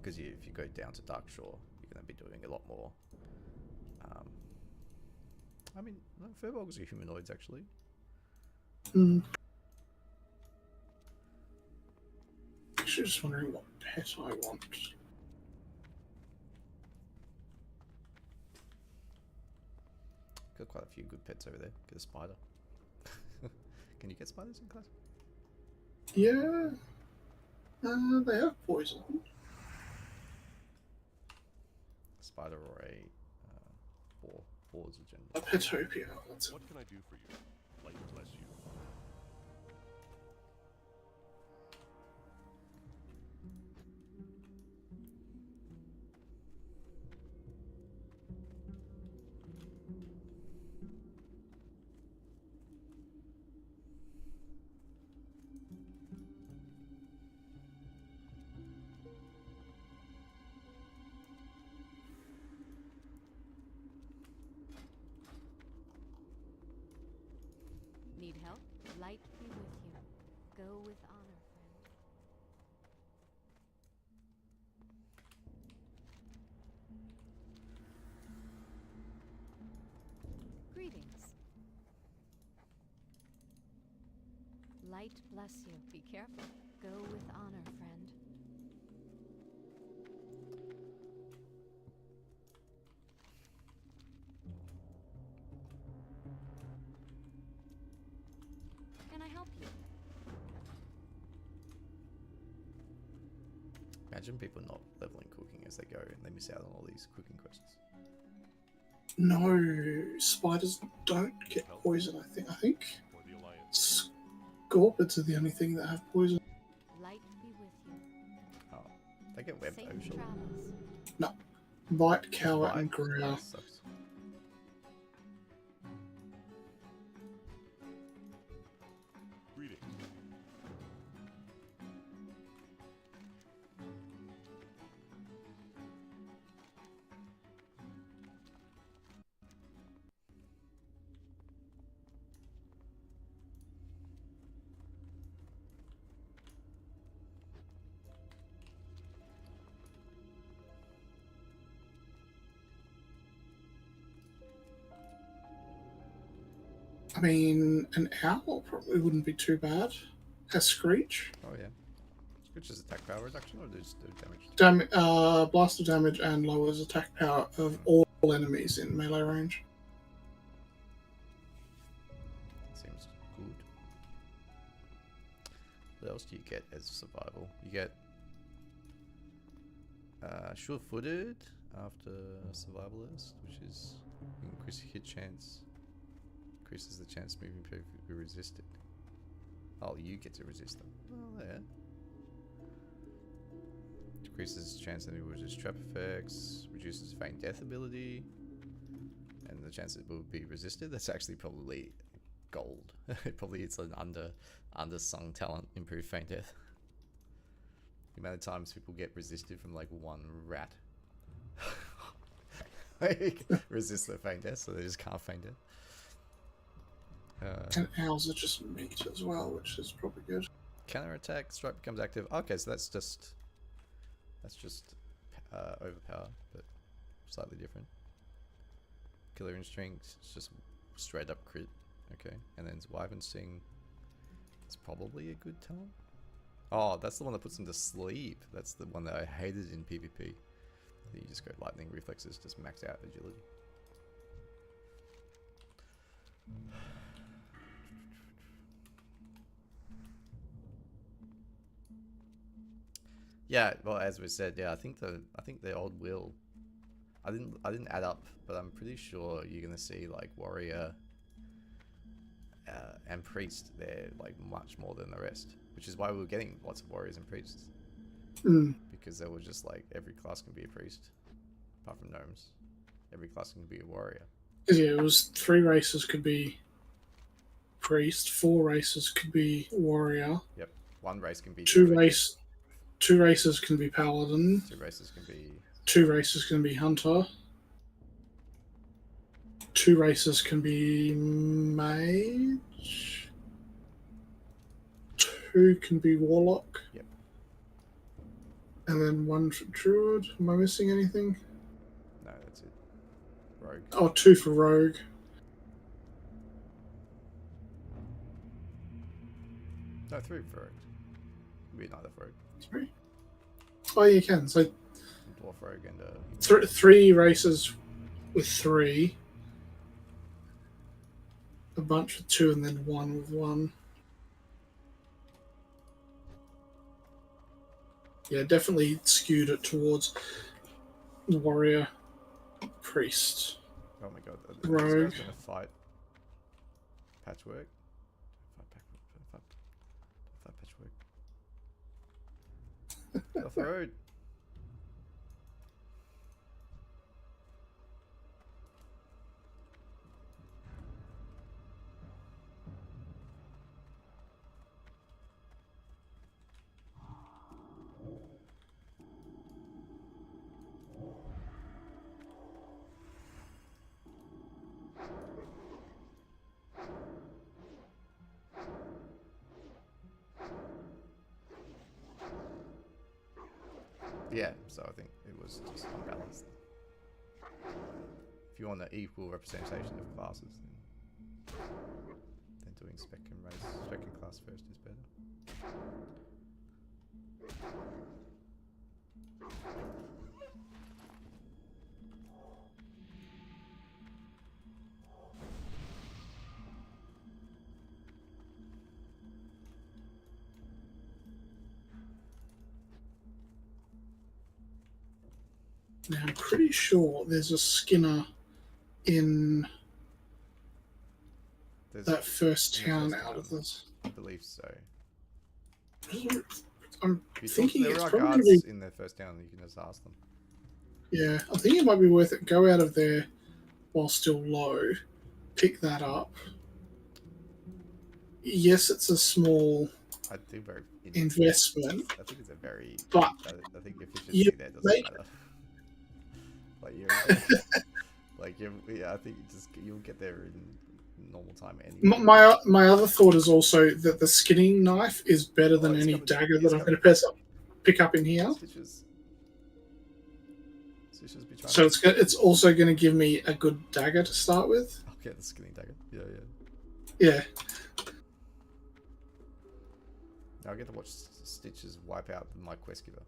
because if you go down to Darkshore, you're going to be doing a lot more. I mean, no, Furbolgs are humanoids, actually. Actually, just wondering what pet I want. Got quite a few good pets over there. Get a spider. Can you get spiders in class? Yeah. They have poison. Spider or a boar. Boars are generally. A Petopia. That's it. What can I do for you? Light bless you. Need help? Light be with you. Go with honor, friend. Greetings. Light bless you. Be careful. Go with honor, friend. Imagine people not leveling cooking as they go and they miss out on all these cooking quests. No, spiders don't get poison. I think For the Alliance. scorpions are the only thing that have poison. Light be with you. Oh, they get web Safe though, surely. travels. Bite, cower, Bite? and growl. That sucks. Greetings. I mean, an owl probably wouldn't be too bad. A screech. Oh yeah. Which is attack power reduction or just do damage? Blaster damage and lowers attack power of all enemies in melee range. Seems good. What else do you get as survival? You get sure-footed after survivalist, which is increase hit chance. Increases the chance moving people be resisted. Oh, you get to resist them. Oh, yeah. Decreases chance that it will resist trap effects. Reduces feign death ability. And the chance it will be resisted. That's actually probably gold. Probably it's an undersung talent. Improved feign death. The amount of times people get resisted from like one rat. Like, resist their feign death, so they just can't feign death. And owls are just meat as well, which is probably good. Counter attack strike becomes active. Okay, so that's just overpower, but slightly different. Killer instinct, it's just straight up crit. Okay, and then Wyvern Sting. It's probably a good talent. Oh, that's the one that puts them to sleep. That's the one that I hated in PvP. You just go lightning reflexes, just max out agility. Yeah, well, as we said, yeah, I think the old will. I didn't add up, but I'm pretty sure you're gonna see like warrior and priest there like much more than the rest, which is why we were getting lots of warriors and priests. Because they were just like every class can be a priest, apart from gnomes. Every class can be a warrior. Yeah, it was 3 races could be priest, 4 races could be warrior. Yep, one race can be 2 races can be paladin. 2 races can be 2 races can be hunter. 2 races can be mage. 2 can be warlock. Yep. And then 1 for druid. Am I missing anything? No, that's it. Rogue. Oh, 2 for rogue. No, 3 for rogue. Can be another for rogue. 3. Oh, you can. So Dwarf rogue and 3 races with 3. A bunch with 2 and then 1 with 1. Yeah, definitely skewed it towards warrior, priest. oh my god, this Rogue. guy's gonna fight patchwork. Fight patchwork. Get off the road. Yeah, so I think it was just unbalanced. If you want an equal representation of classes, then doing spec and race, spec and class first is better. Now, I'm pretty sure there's a Skinner in There's that first in the town first out of town, this. I believe so. I'm If you talk, thinking there it's are probably guards in their first town. You can just ask them. yeah. I think it might be worth it. Go out of there while still low, pick that up. Yes, it's a small I think very. investment, I think it's a very. but I think you efficiency there doesn't make matter. Like you're like you. Yeah, I think you'll get there in normal time anyway. my other thought is also that the skinning knife is better Oh, than he's any coming. dagger He's that I'm going coming. to pick up in here. Stitches. Stitches be trying So to. it's also going to give me a good dagger to start with. I'll get the skinning dagger. Yeah, yeah. Yeah. Now I get to watch Stitches wipe out my quest giver.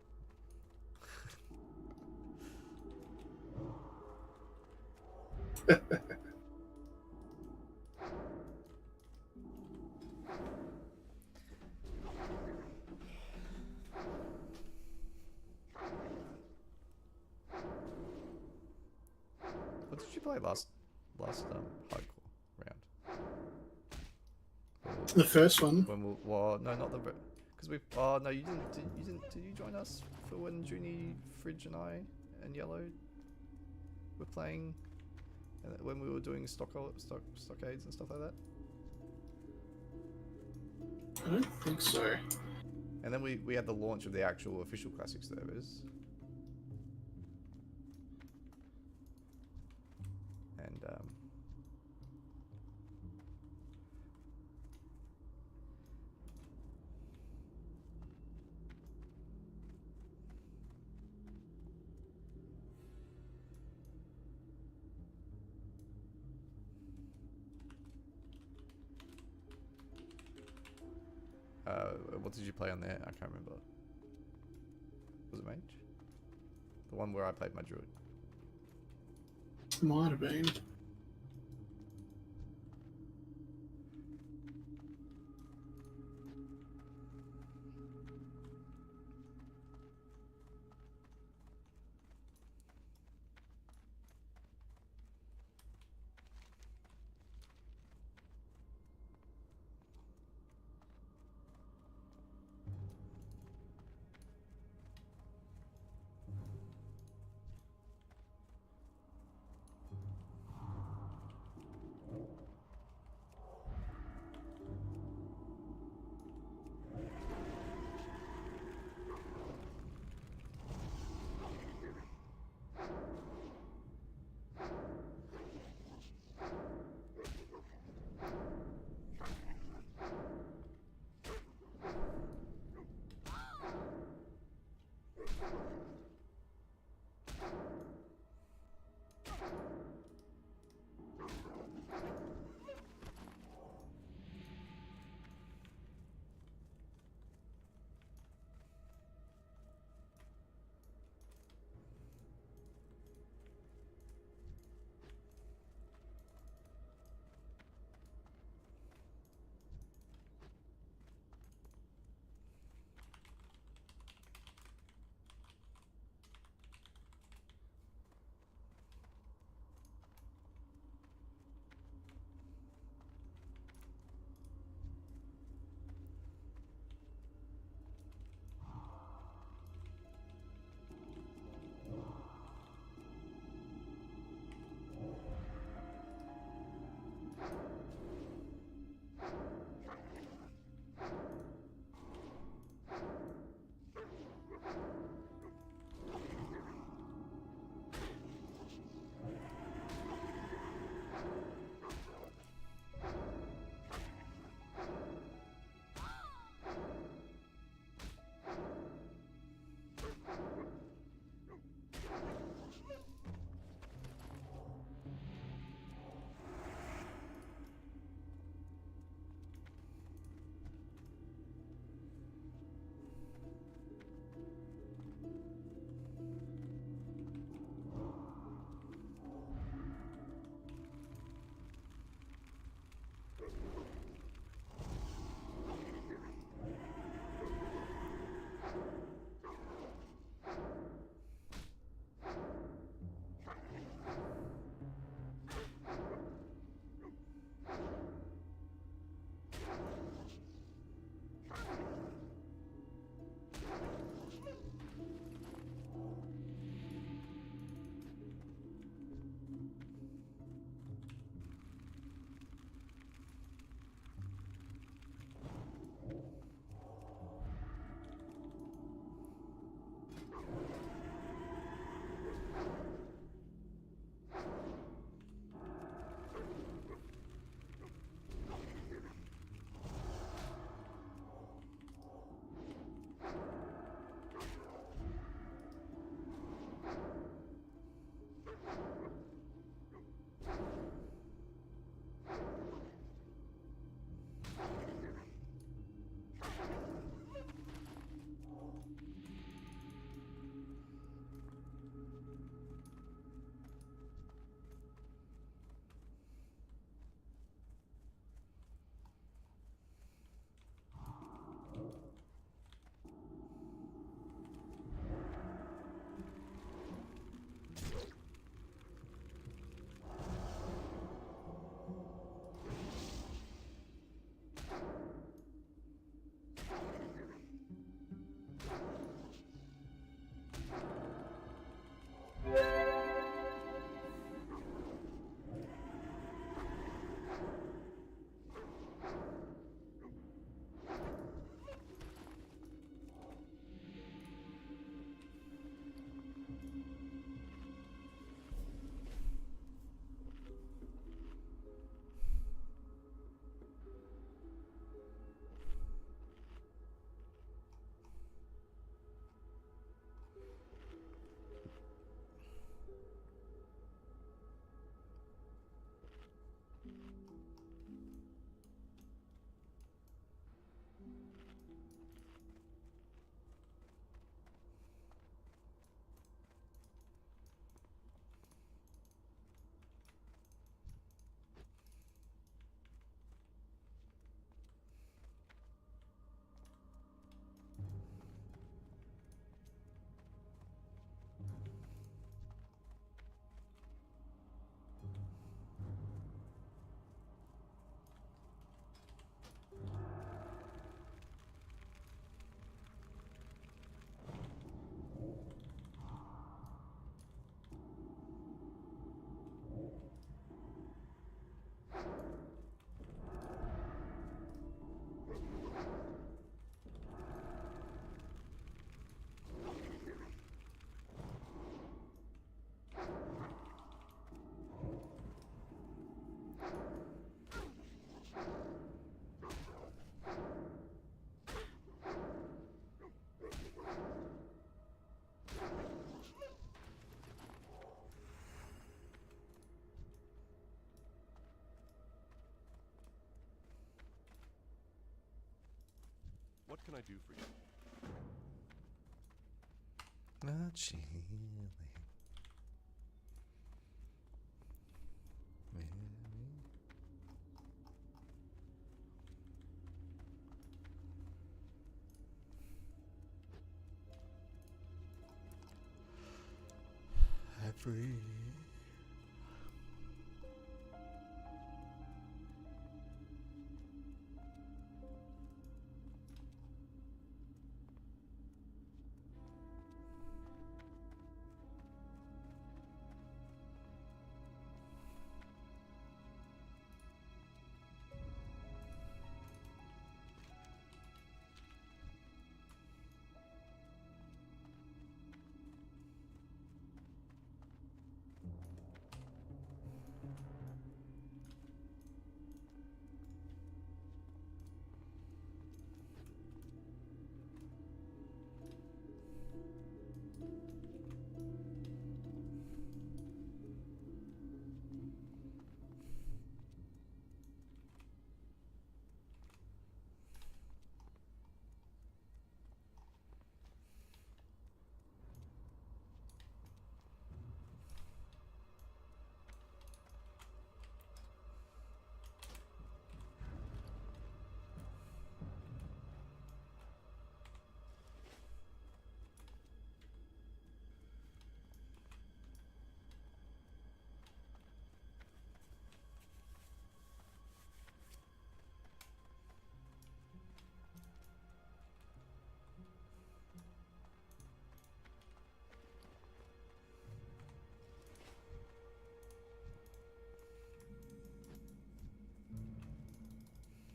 What did you play last hardcore round? The first one. When we well, no, not the because we. Oh no, you didn't. Did you join us for when Junie, Fridge, and I and Yellow were playing? When we were doing stockades and stuff like that. I don't think so. And then we had the launch of the actual official classic servers. And what did you play on there? I can't remember. Was it Mage? The one where I played my druid. Might have been. What can I do for you? Ah, chilly. Happy.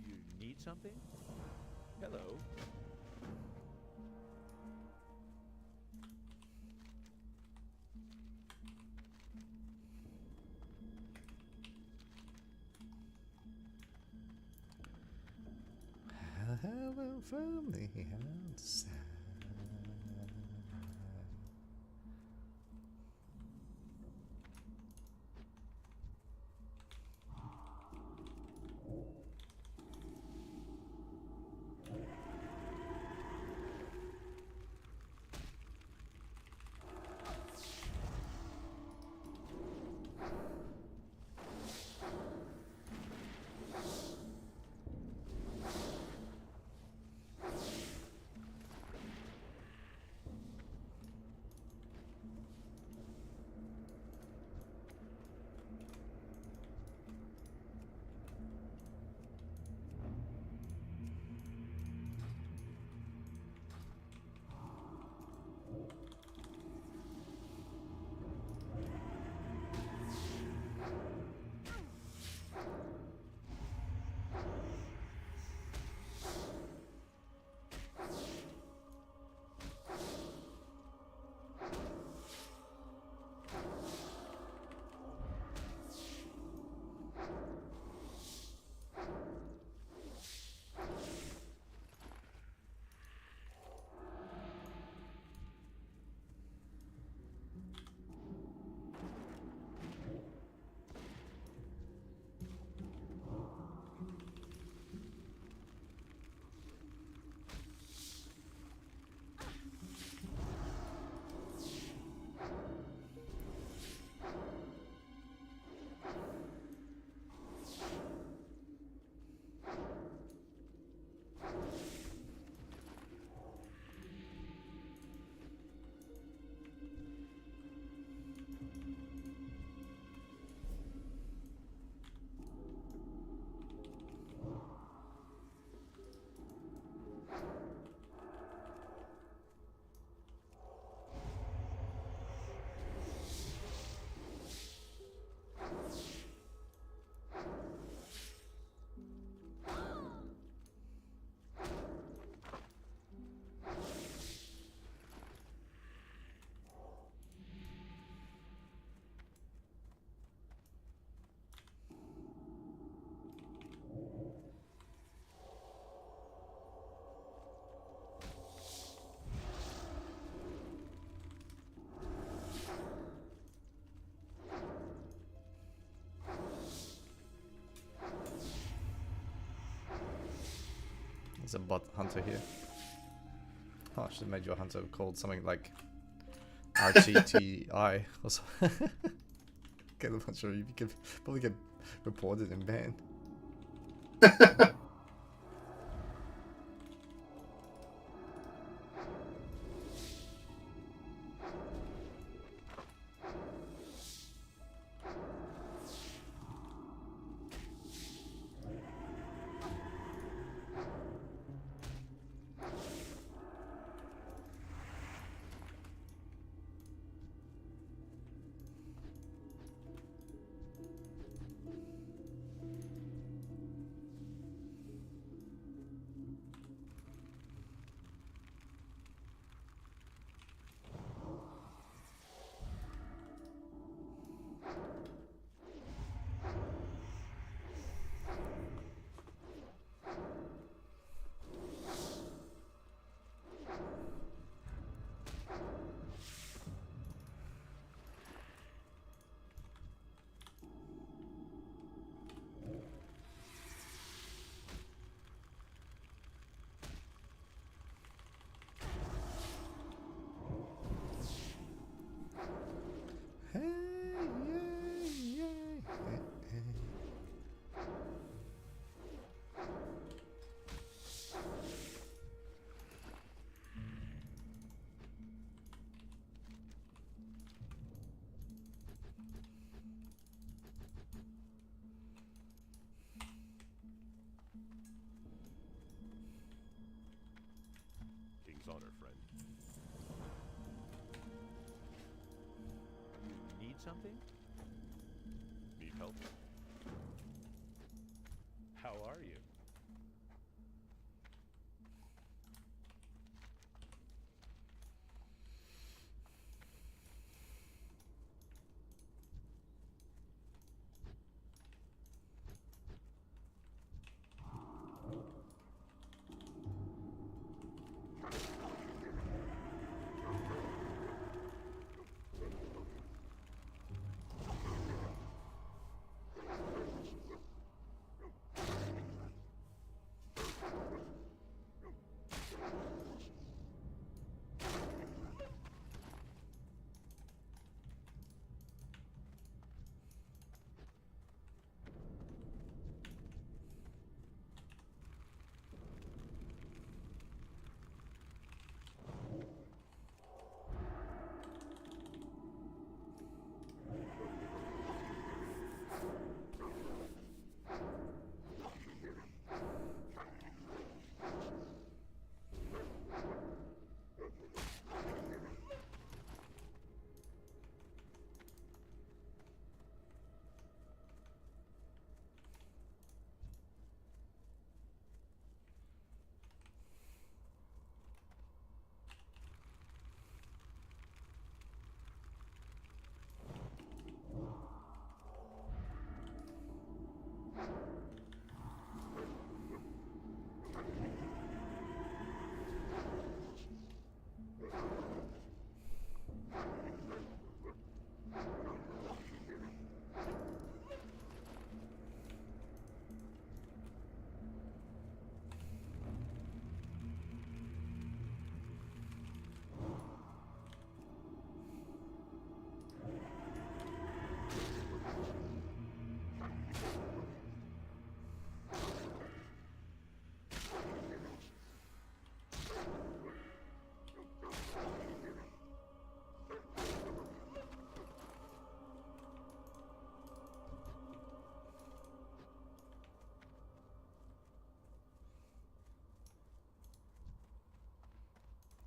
You need something? Hello. Heaven from the outside. There's a bot hunter here. I should have made your hunter called something like RTTI or something. Get a bunch of you could probably get reported and banned. Hey, yay, yay. King's honor, friend. You need something? Need help? How are you?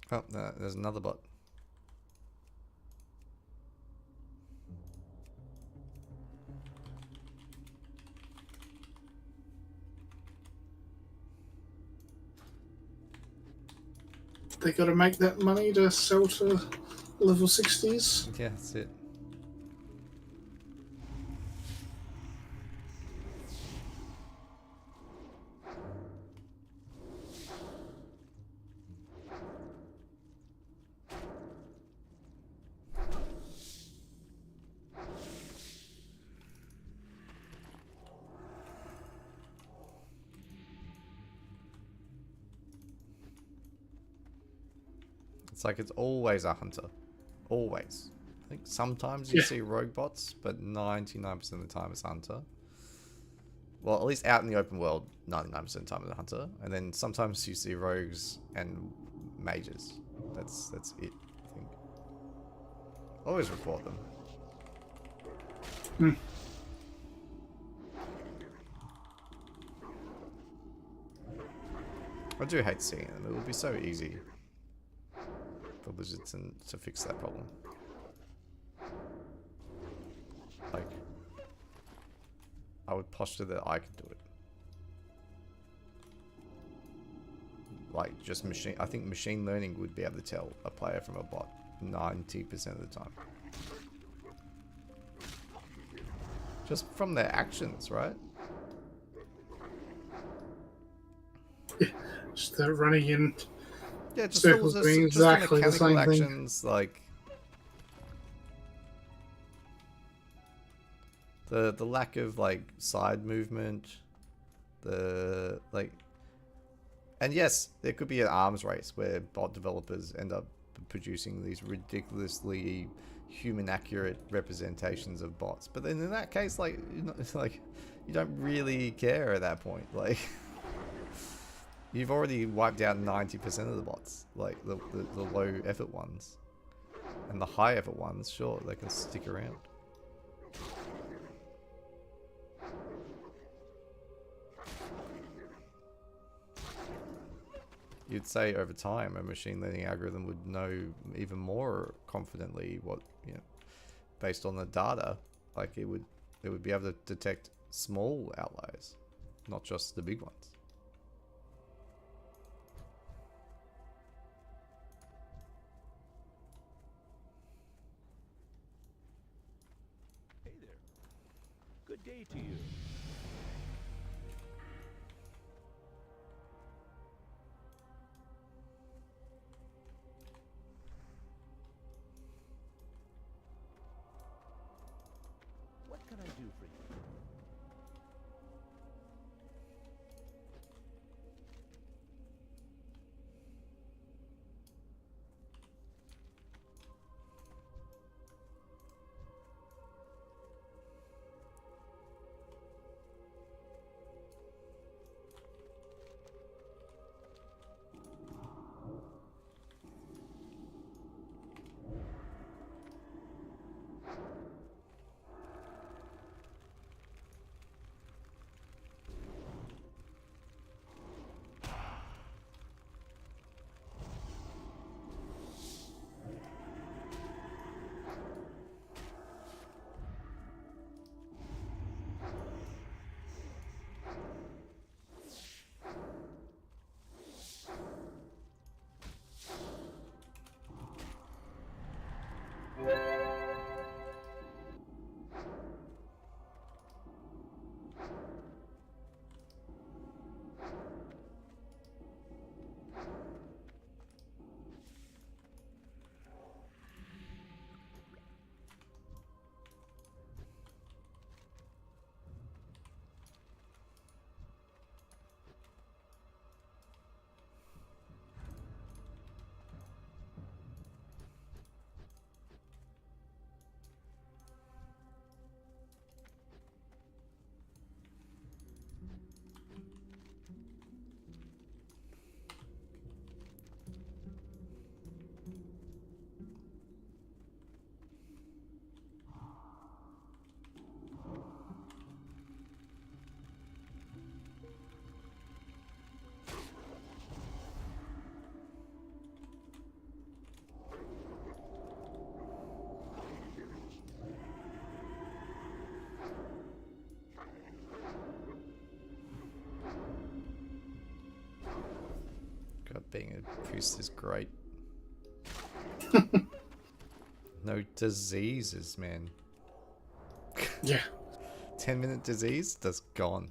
Oh, there's another bot. They got to make that money to sell to level 60s. Yeah, that's it. It's like it's always a hunter. Always. I think sometimes you see rogue bots, but 99% of the time it's hunter. Well, at least out in the open world, 99% of the time it's a hunter. And then sometimes you see rogues and mages. That's it, I think. Always report them. I do hate seeing them. It would be so easy for Blizzard to fix that problem. Like, I would posture that I could do it. Like, just I think machine learning would be able to tell a player from a bot 90% of the time. Just from their actions, right? Just running in Yeah, just circles doing exactly the same thing. actions, like the lack of like side movement, the like, and yes, there could be an arms race where bot developers end up producing these ridiculously human accurate representations of bots, but then in that case, like, it's like you don't really care at that point, like. You've already wiped out 90% of the bots, like the low effort ones. And the high effort ones, sure, they can stick around. You'd say over time a machine learning algorithm would know even more confidently what, you know, based on the data, like it would be able to detect small outliers, not just the big ones. Good day to you. What can I do for you? God, being a priest is great. No diseases, man. Yeah. 10-minute disease, that's gone.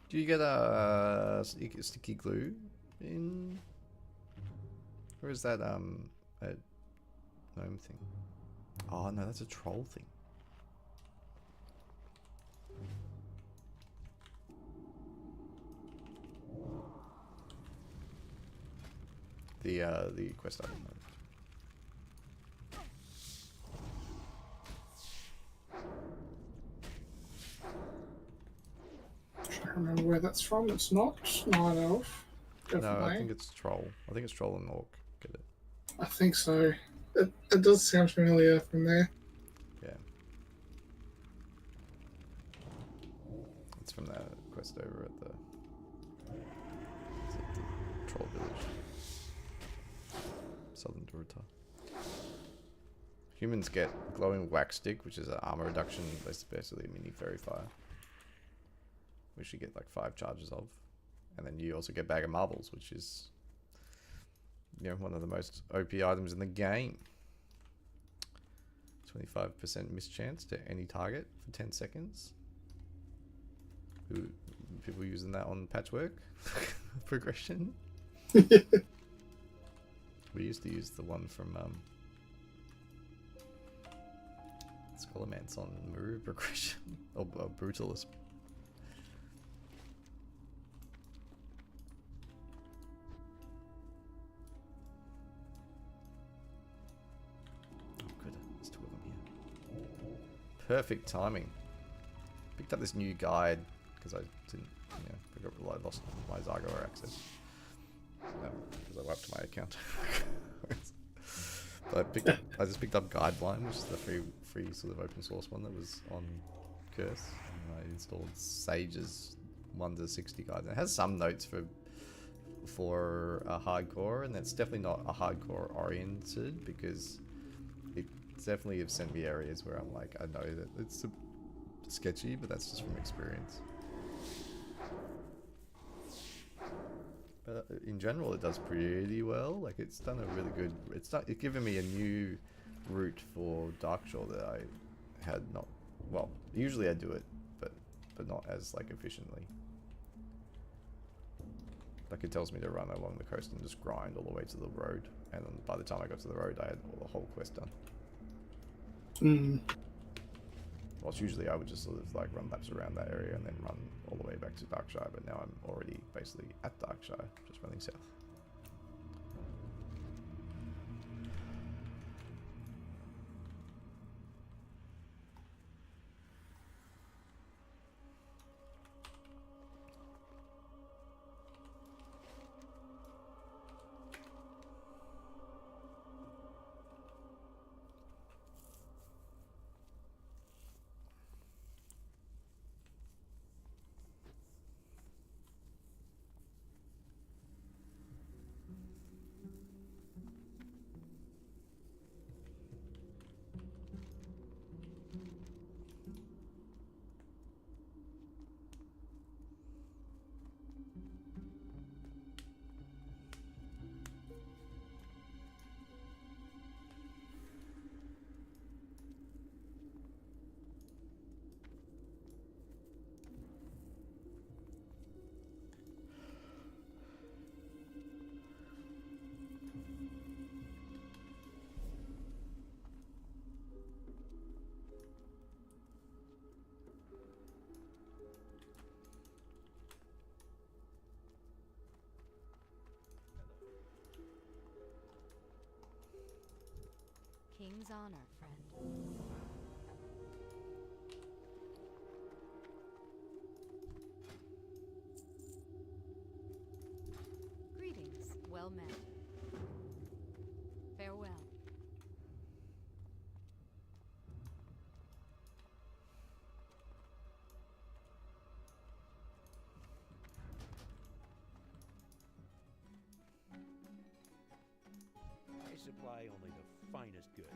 Do you get sticky glue in, or is that a gnome thing? Oh no, that's a troll thing. The quest item. Trying to remember where that's from. It's not Night Elf. No, I Definitely. think it's troll. I think it's troll and orc. Get it? I think so. It does sound familiar from there. Yeah. It's from that quest over at the, is it the troll village. Southern Dorita. Humans get glowing wax stick, which is an armor reduction. That's basically a mini fairy fire, which you get like 5 charges of. And then you also get bag of marbles, which is, you know, one of the most OP items in the game. 25% mischance to any target for 10 seconds. People using that on patchwork progression. We used to use the one from Scholarmance on Maru progression or Brutalist. Oh, good. There's 2 of them here. Perfect timing. Picked up this new guide because I didn't, I lost my Zagor access because I wiped my account. But I just picked up Guideline, which is the free sort of open source one that was on Curse, and I installed Sage's 1 to 60 guide. It has some notes for a hardcore, and it's definitely not a hardcore oriented because it definitely have sent me areas where I'm like, I know that it's sketchy, but that's just from experience. In general, it does pretty well. Like, it's done a really good. It's given me a new route for Darkshore that I had not. Well, usually I do it, but not as like efficiently. Like, it tells me to run along the coast and just grind all the way to the road, and then by the time I got to the road, I had the whole quest done. Mm. Whilst usually I would just sort of like run laps around that area and then run all the way back to Darkshire, but now I'm already basically at Darkshire, just running south. King's honor, friend. Greetings, well met. Farewell. I supply only the finest goods.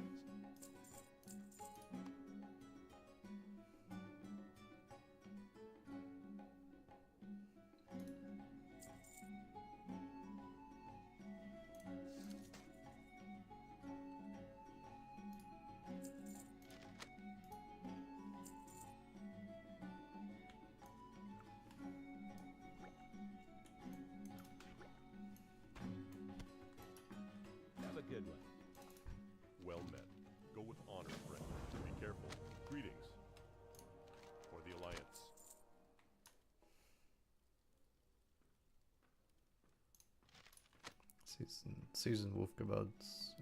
Seasoned wolf kebabs.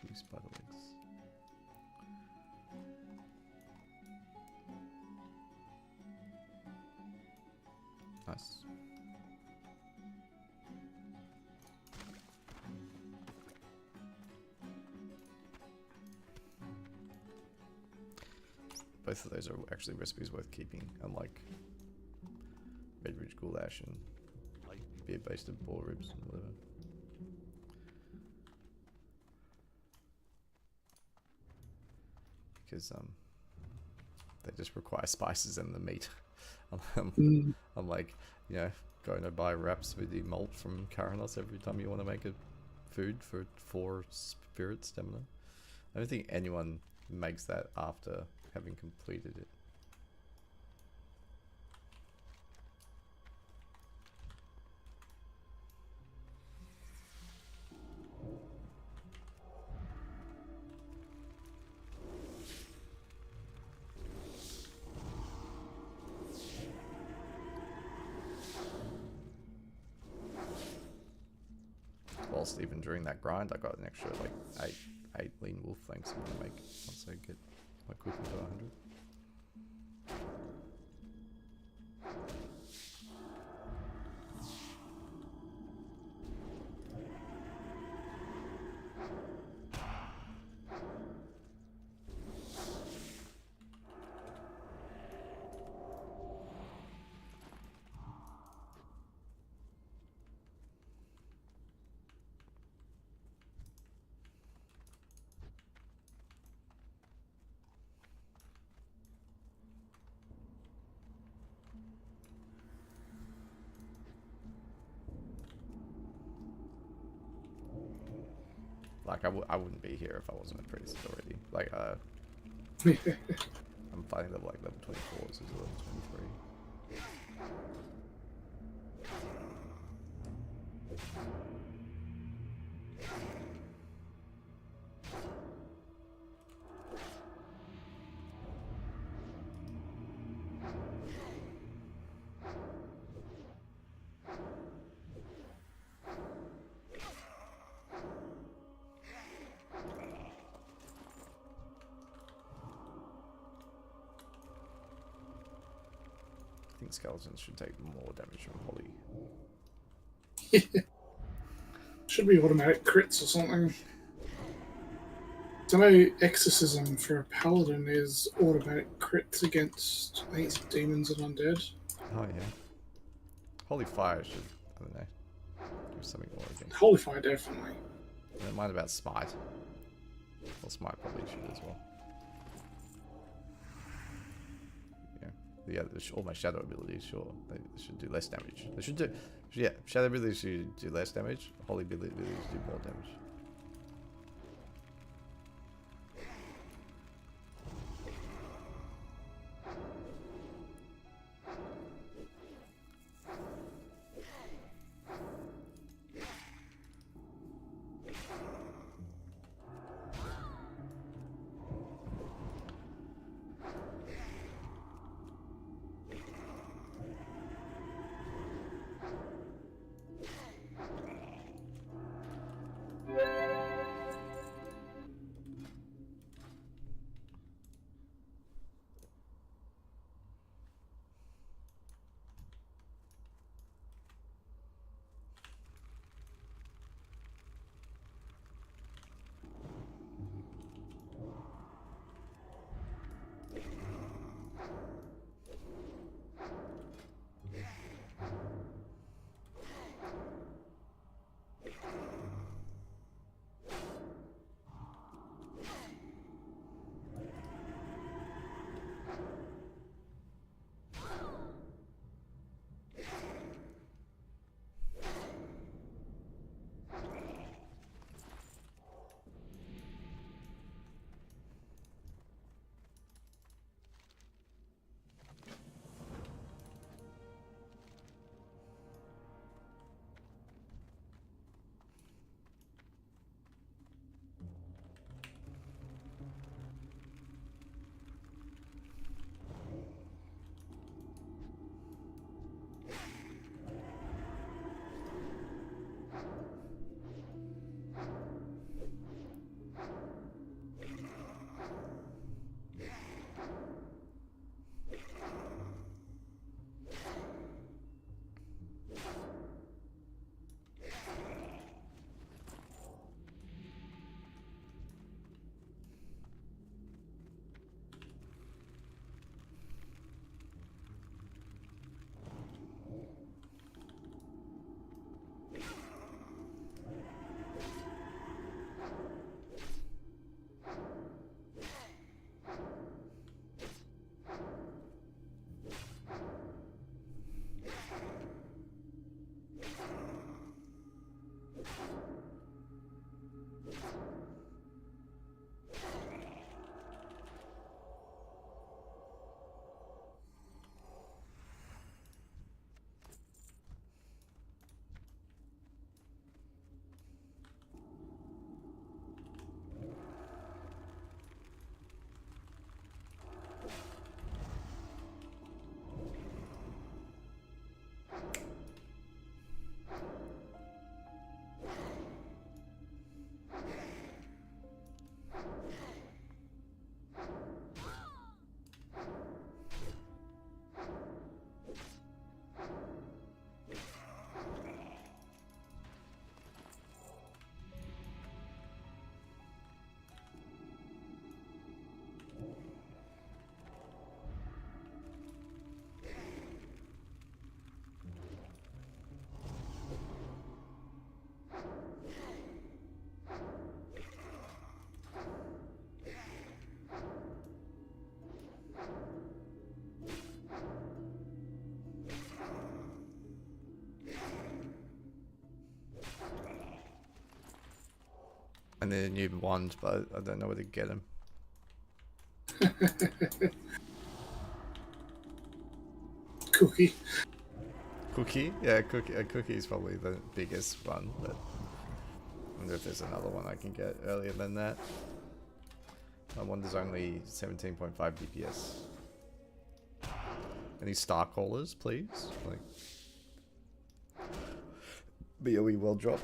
Blue spider legs. Nice. Both of those are actually recipes worth keeping, unlike red ridge goulash and beer basted boar ribs and whatever. Because they just require spices and the meat. I'm like, you know, going to buy wraps with the malt from Karanos every time you want to make a food for 4 spirit stamina. I don't think anyone makes that after having completed it. Whilst even during that grind, I got an extra like eight lean wolf flanks I'm gonna make once I get my cooking to 100. Like I wouldn't be here if I wasn't a priest already. Like I'm fighting level 24, so it's level 23. I think skeletons should take more damage from Holly. Should be automatic crits or something. I know exorcism for a paladin is automatic crits against, I think it's demons and undead. Oh yeah. Holy fire should, I don't know, do something more against. Holy fire, definitely. I don't mind about smite. Well, smite probably should as well. Yeah, all my shadow abilities, sure, they should do less damage. They should do, yeah, shadow abilities should do less damage. Holy abilities do more damage. And then a new wand, but I don't know where to get them. Cookie. Cookie? Yeah, cookie is probably the biggest one, but I wonder if there's another one I can get earlier than that. My wand is only 17.5 DPS. Any star callers, please? Like BOE well drop.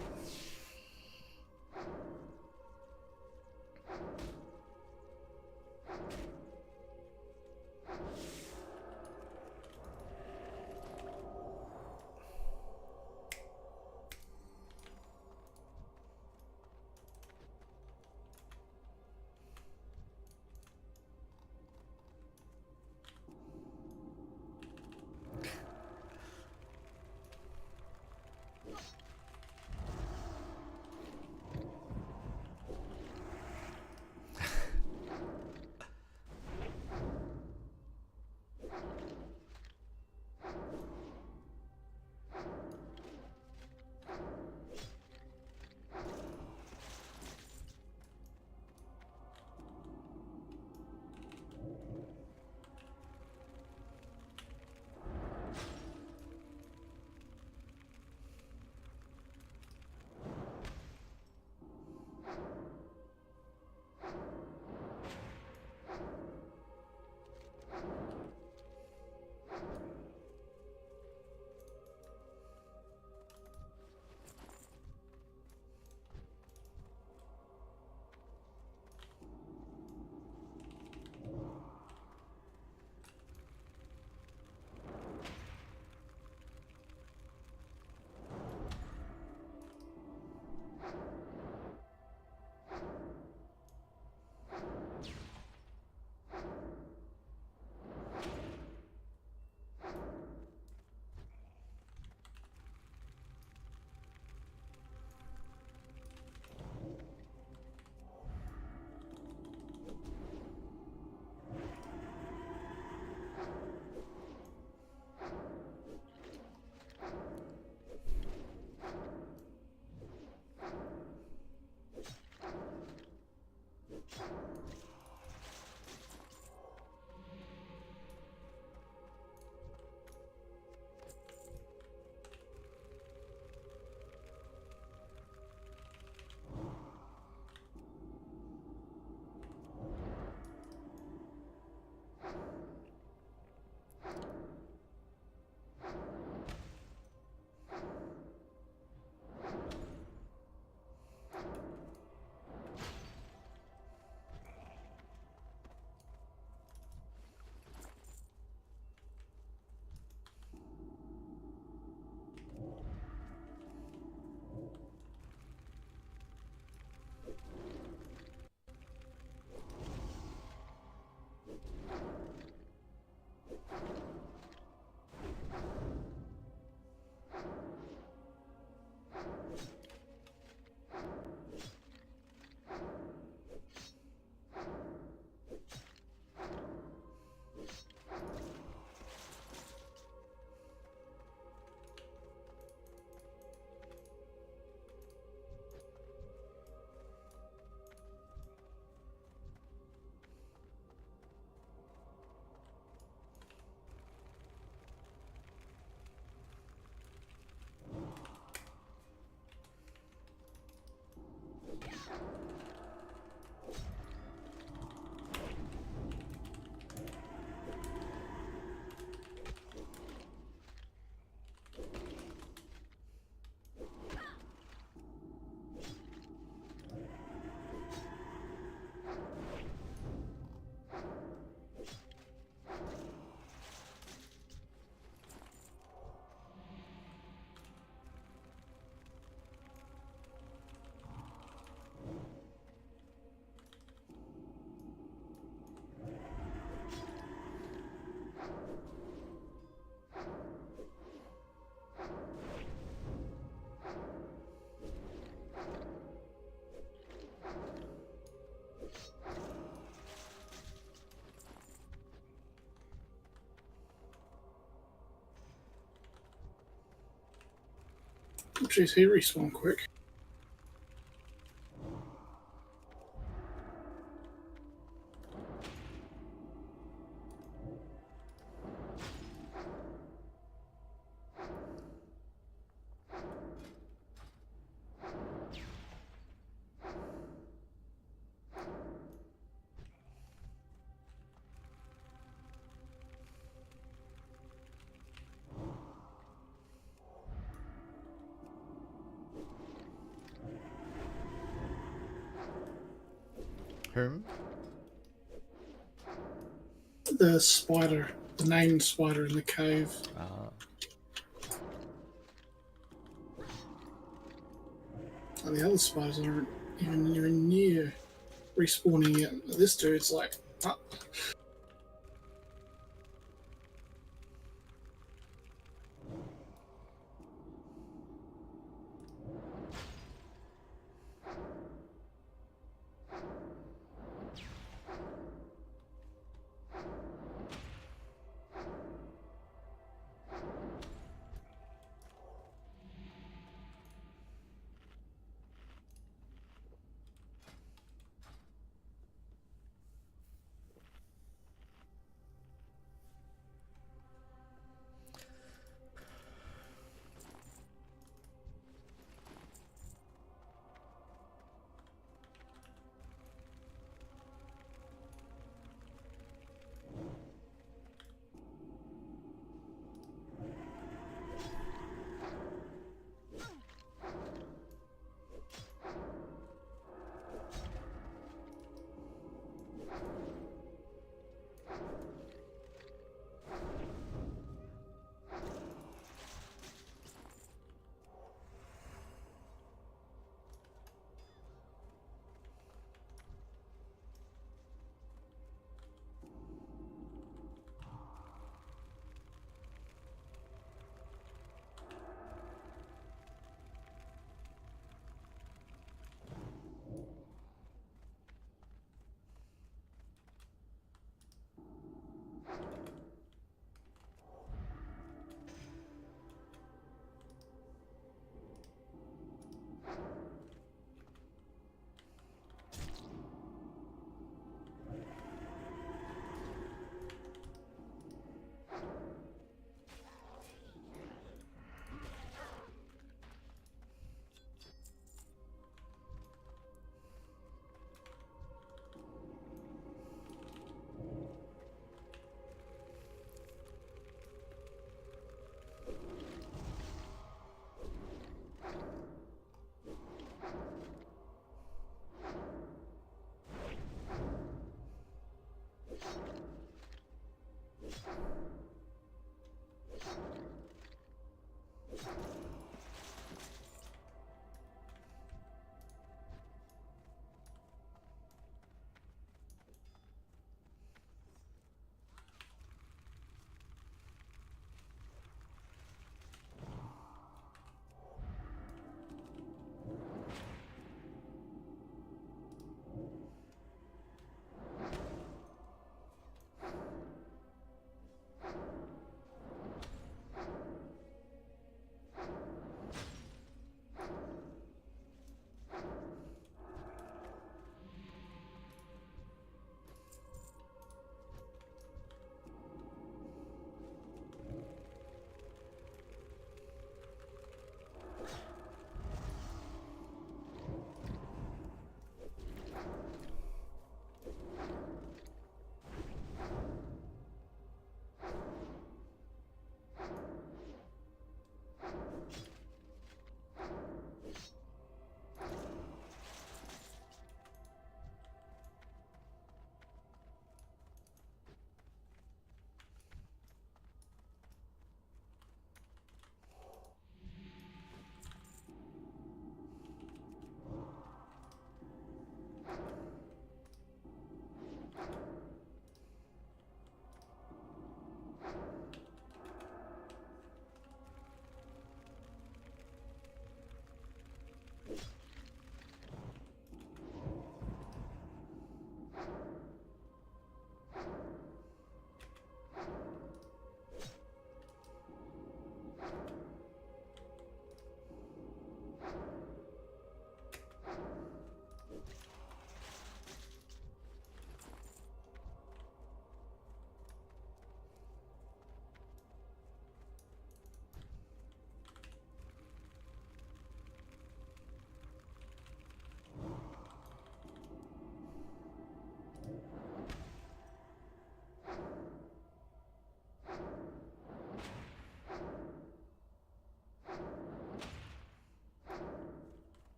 Jeez, he respawned quick. Whom? The spider, the named spider in the cave. And the other spiders aren't even anywhere near respawning yet. This dude's like, oh.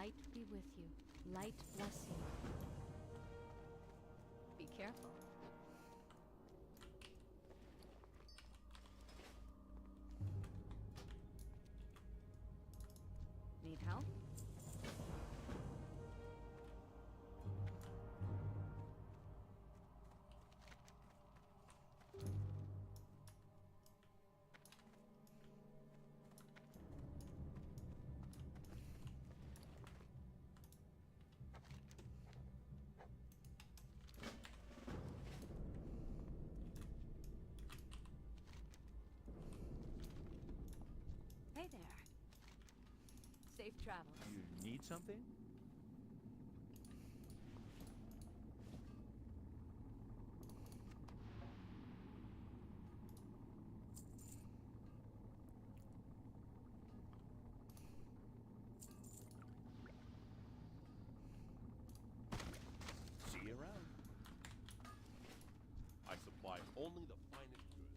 Light be with you. Light bless you. Be careful. Need help? Hey there. Safe travels. You need something? See you around. I supply only the finest goods.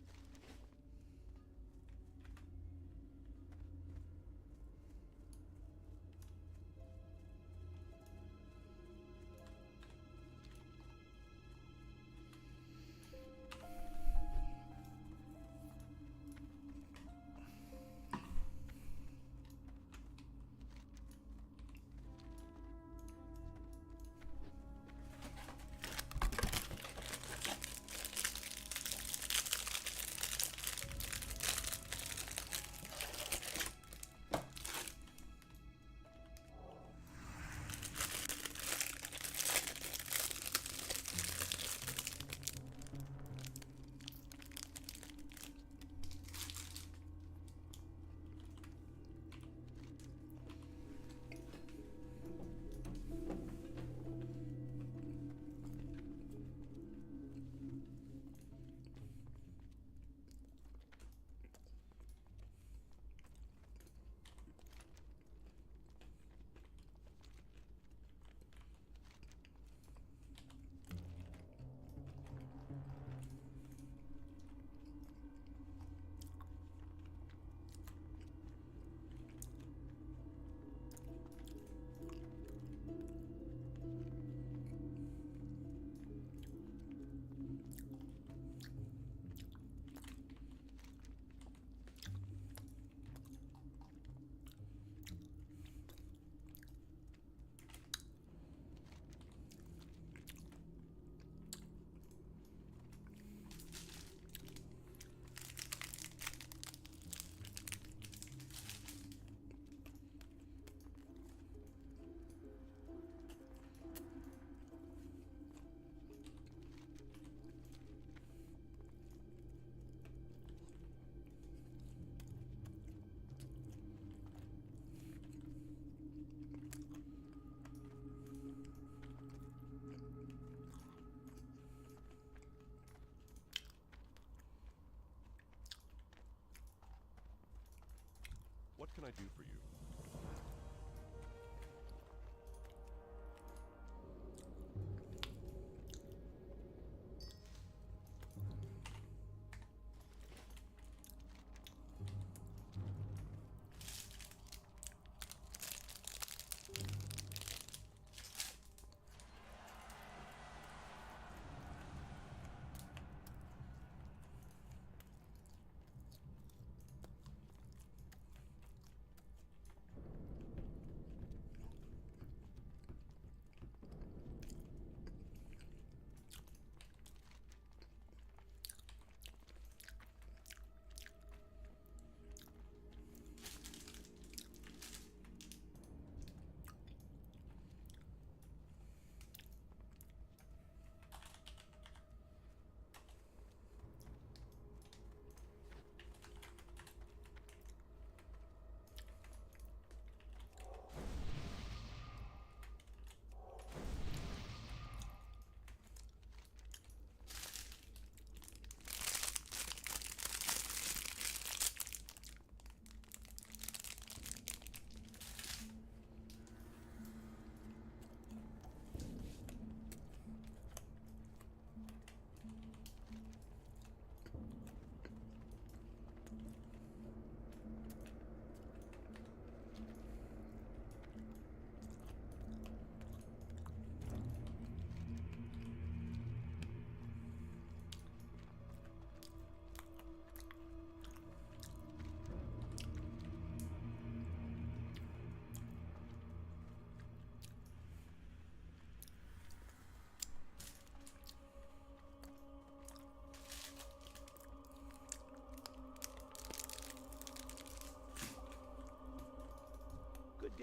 What can I do for you?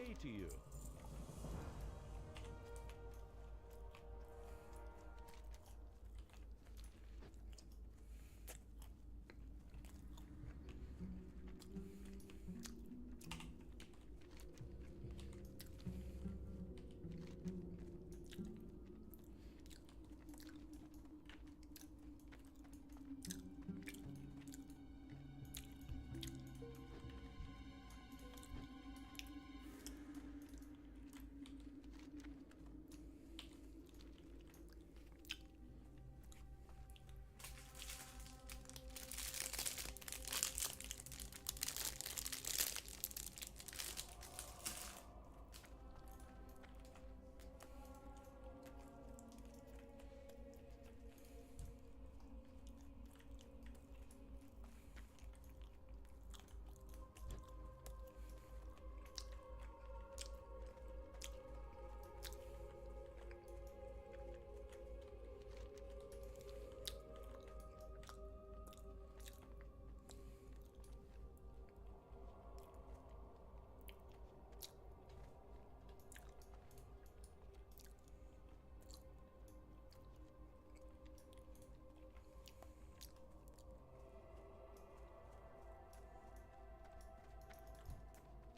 say to you?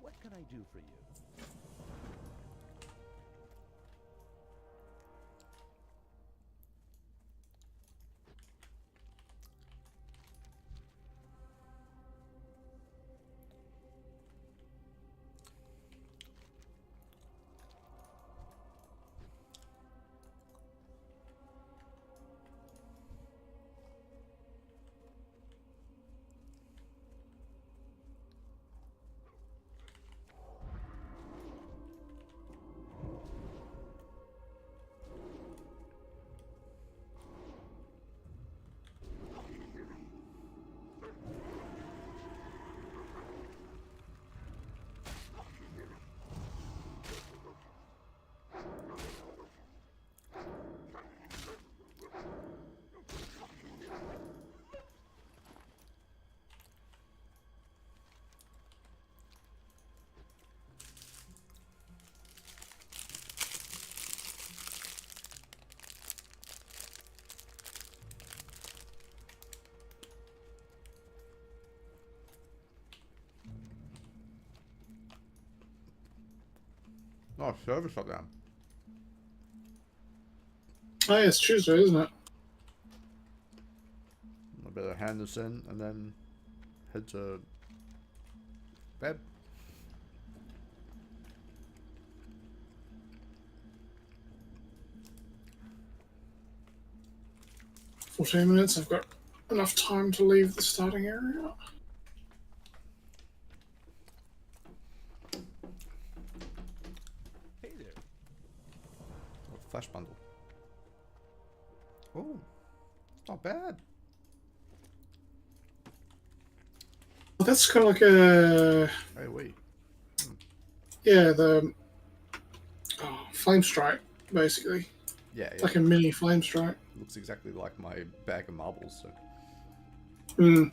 What can I do for you? Oh, server shut down. Oh, yeah, it's Tuesday, isn't it? I better hand this in and then head to bed. 14 minutes. I've got enough time to leave the starting area. Hey there. Oh, flash bundle. Oh, not bad. Well, that's kind of like a Hey, wait. yeah, the flame strike, basically, Yeah, yeah. like a mini flame strike. Looks exactly like my bag of marbles. So. Hmm.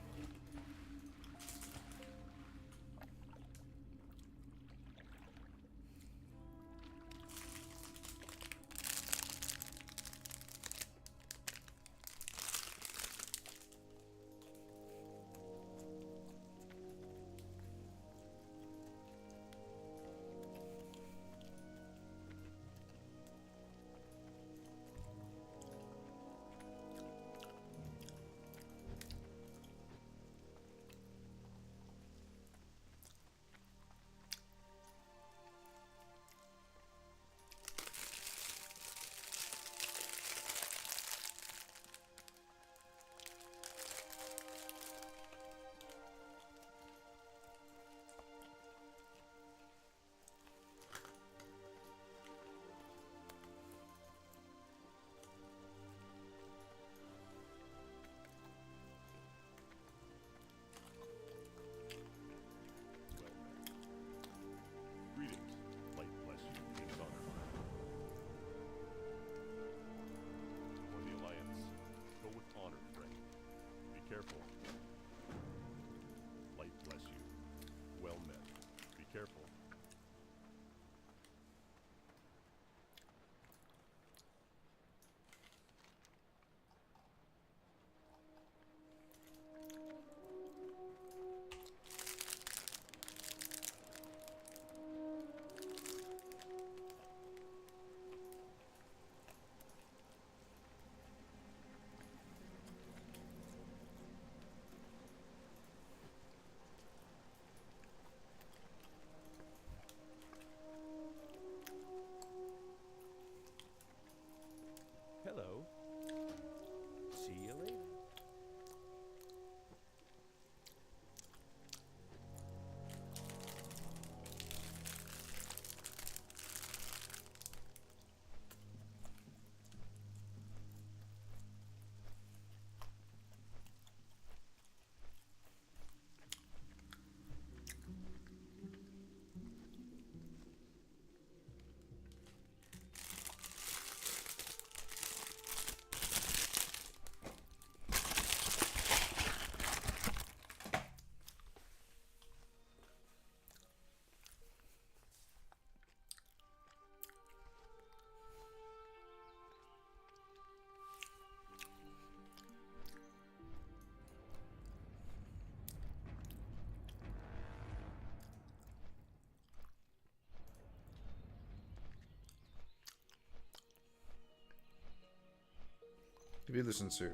you listen to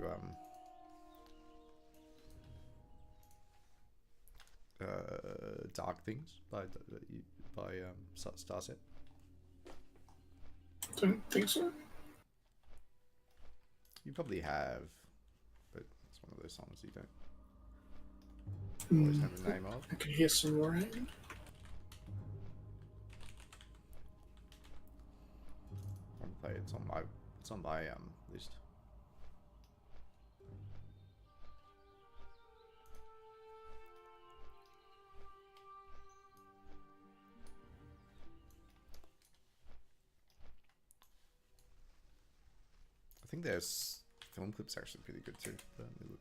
Dark Things by Starset? Don't think so. You probably have, but it's one of those songs you don't always know the name of. I can hear some rain. I'll play it. It's on my list. I think there's film clips actually pretty good too. Let me look.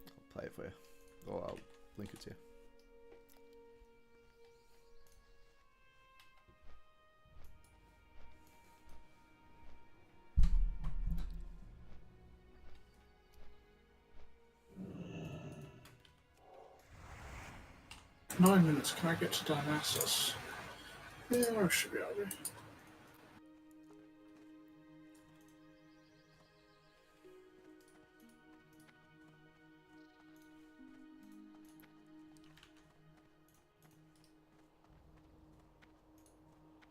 I'll play it for you. Or I'll link it to you. Nine minutes. Can I get to Dionysus? Yeah, I should be able to.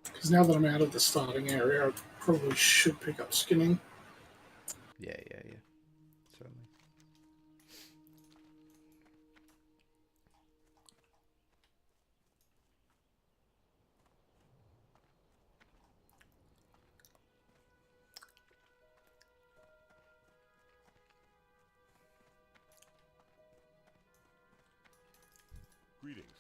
Because now that I'm out of the starting area, I probably should pick up skinning. Yeah. Certainly. Greetings.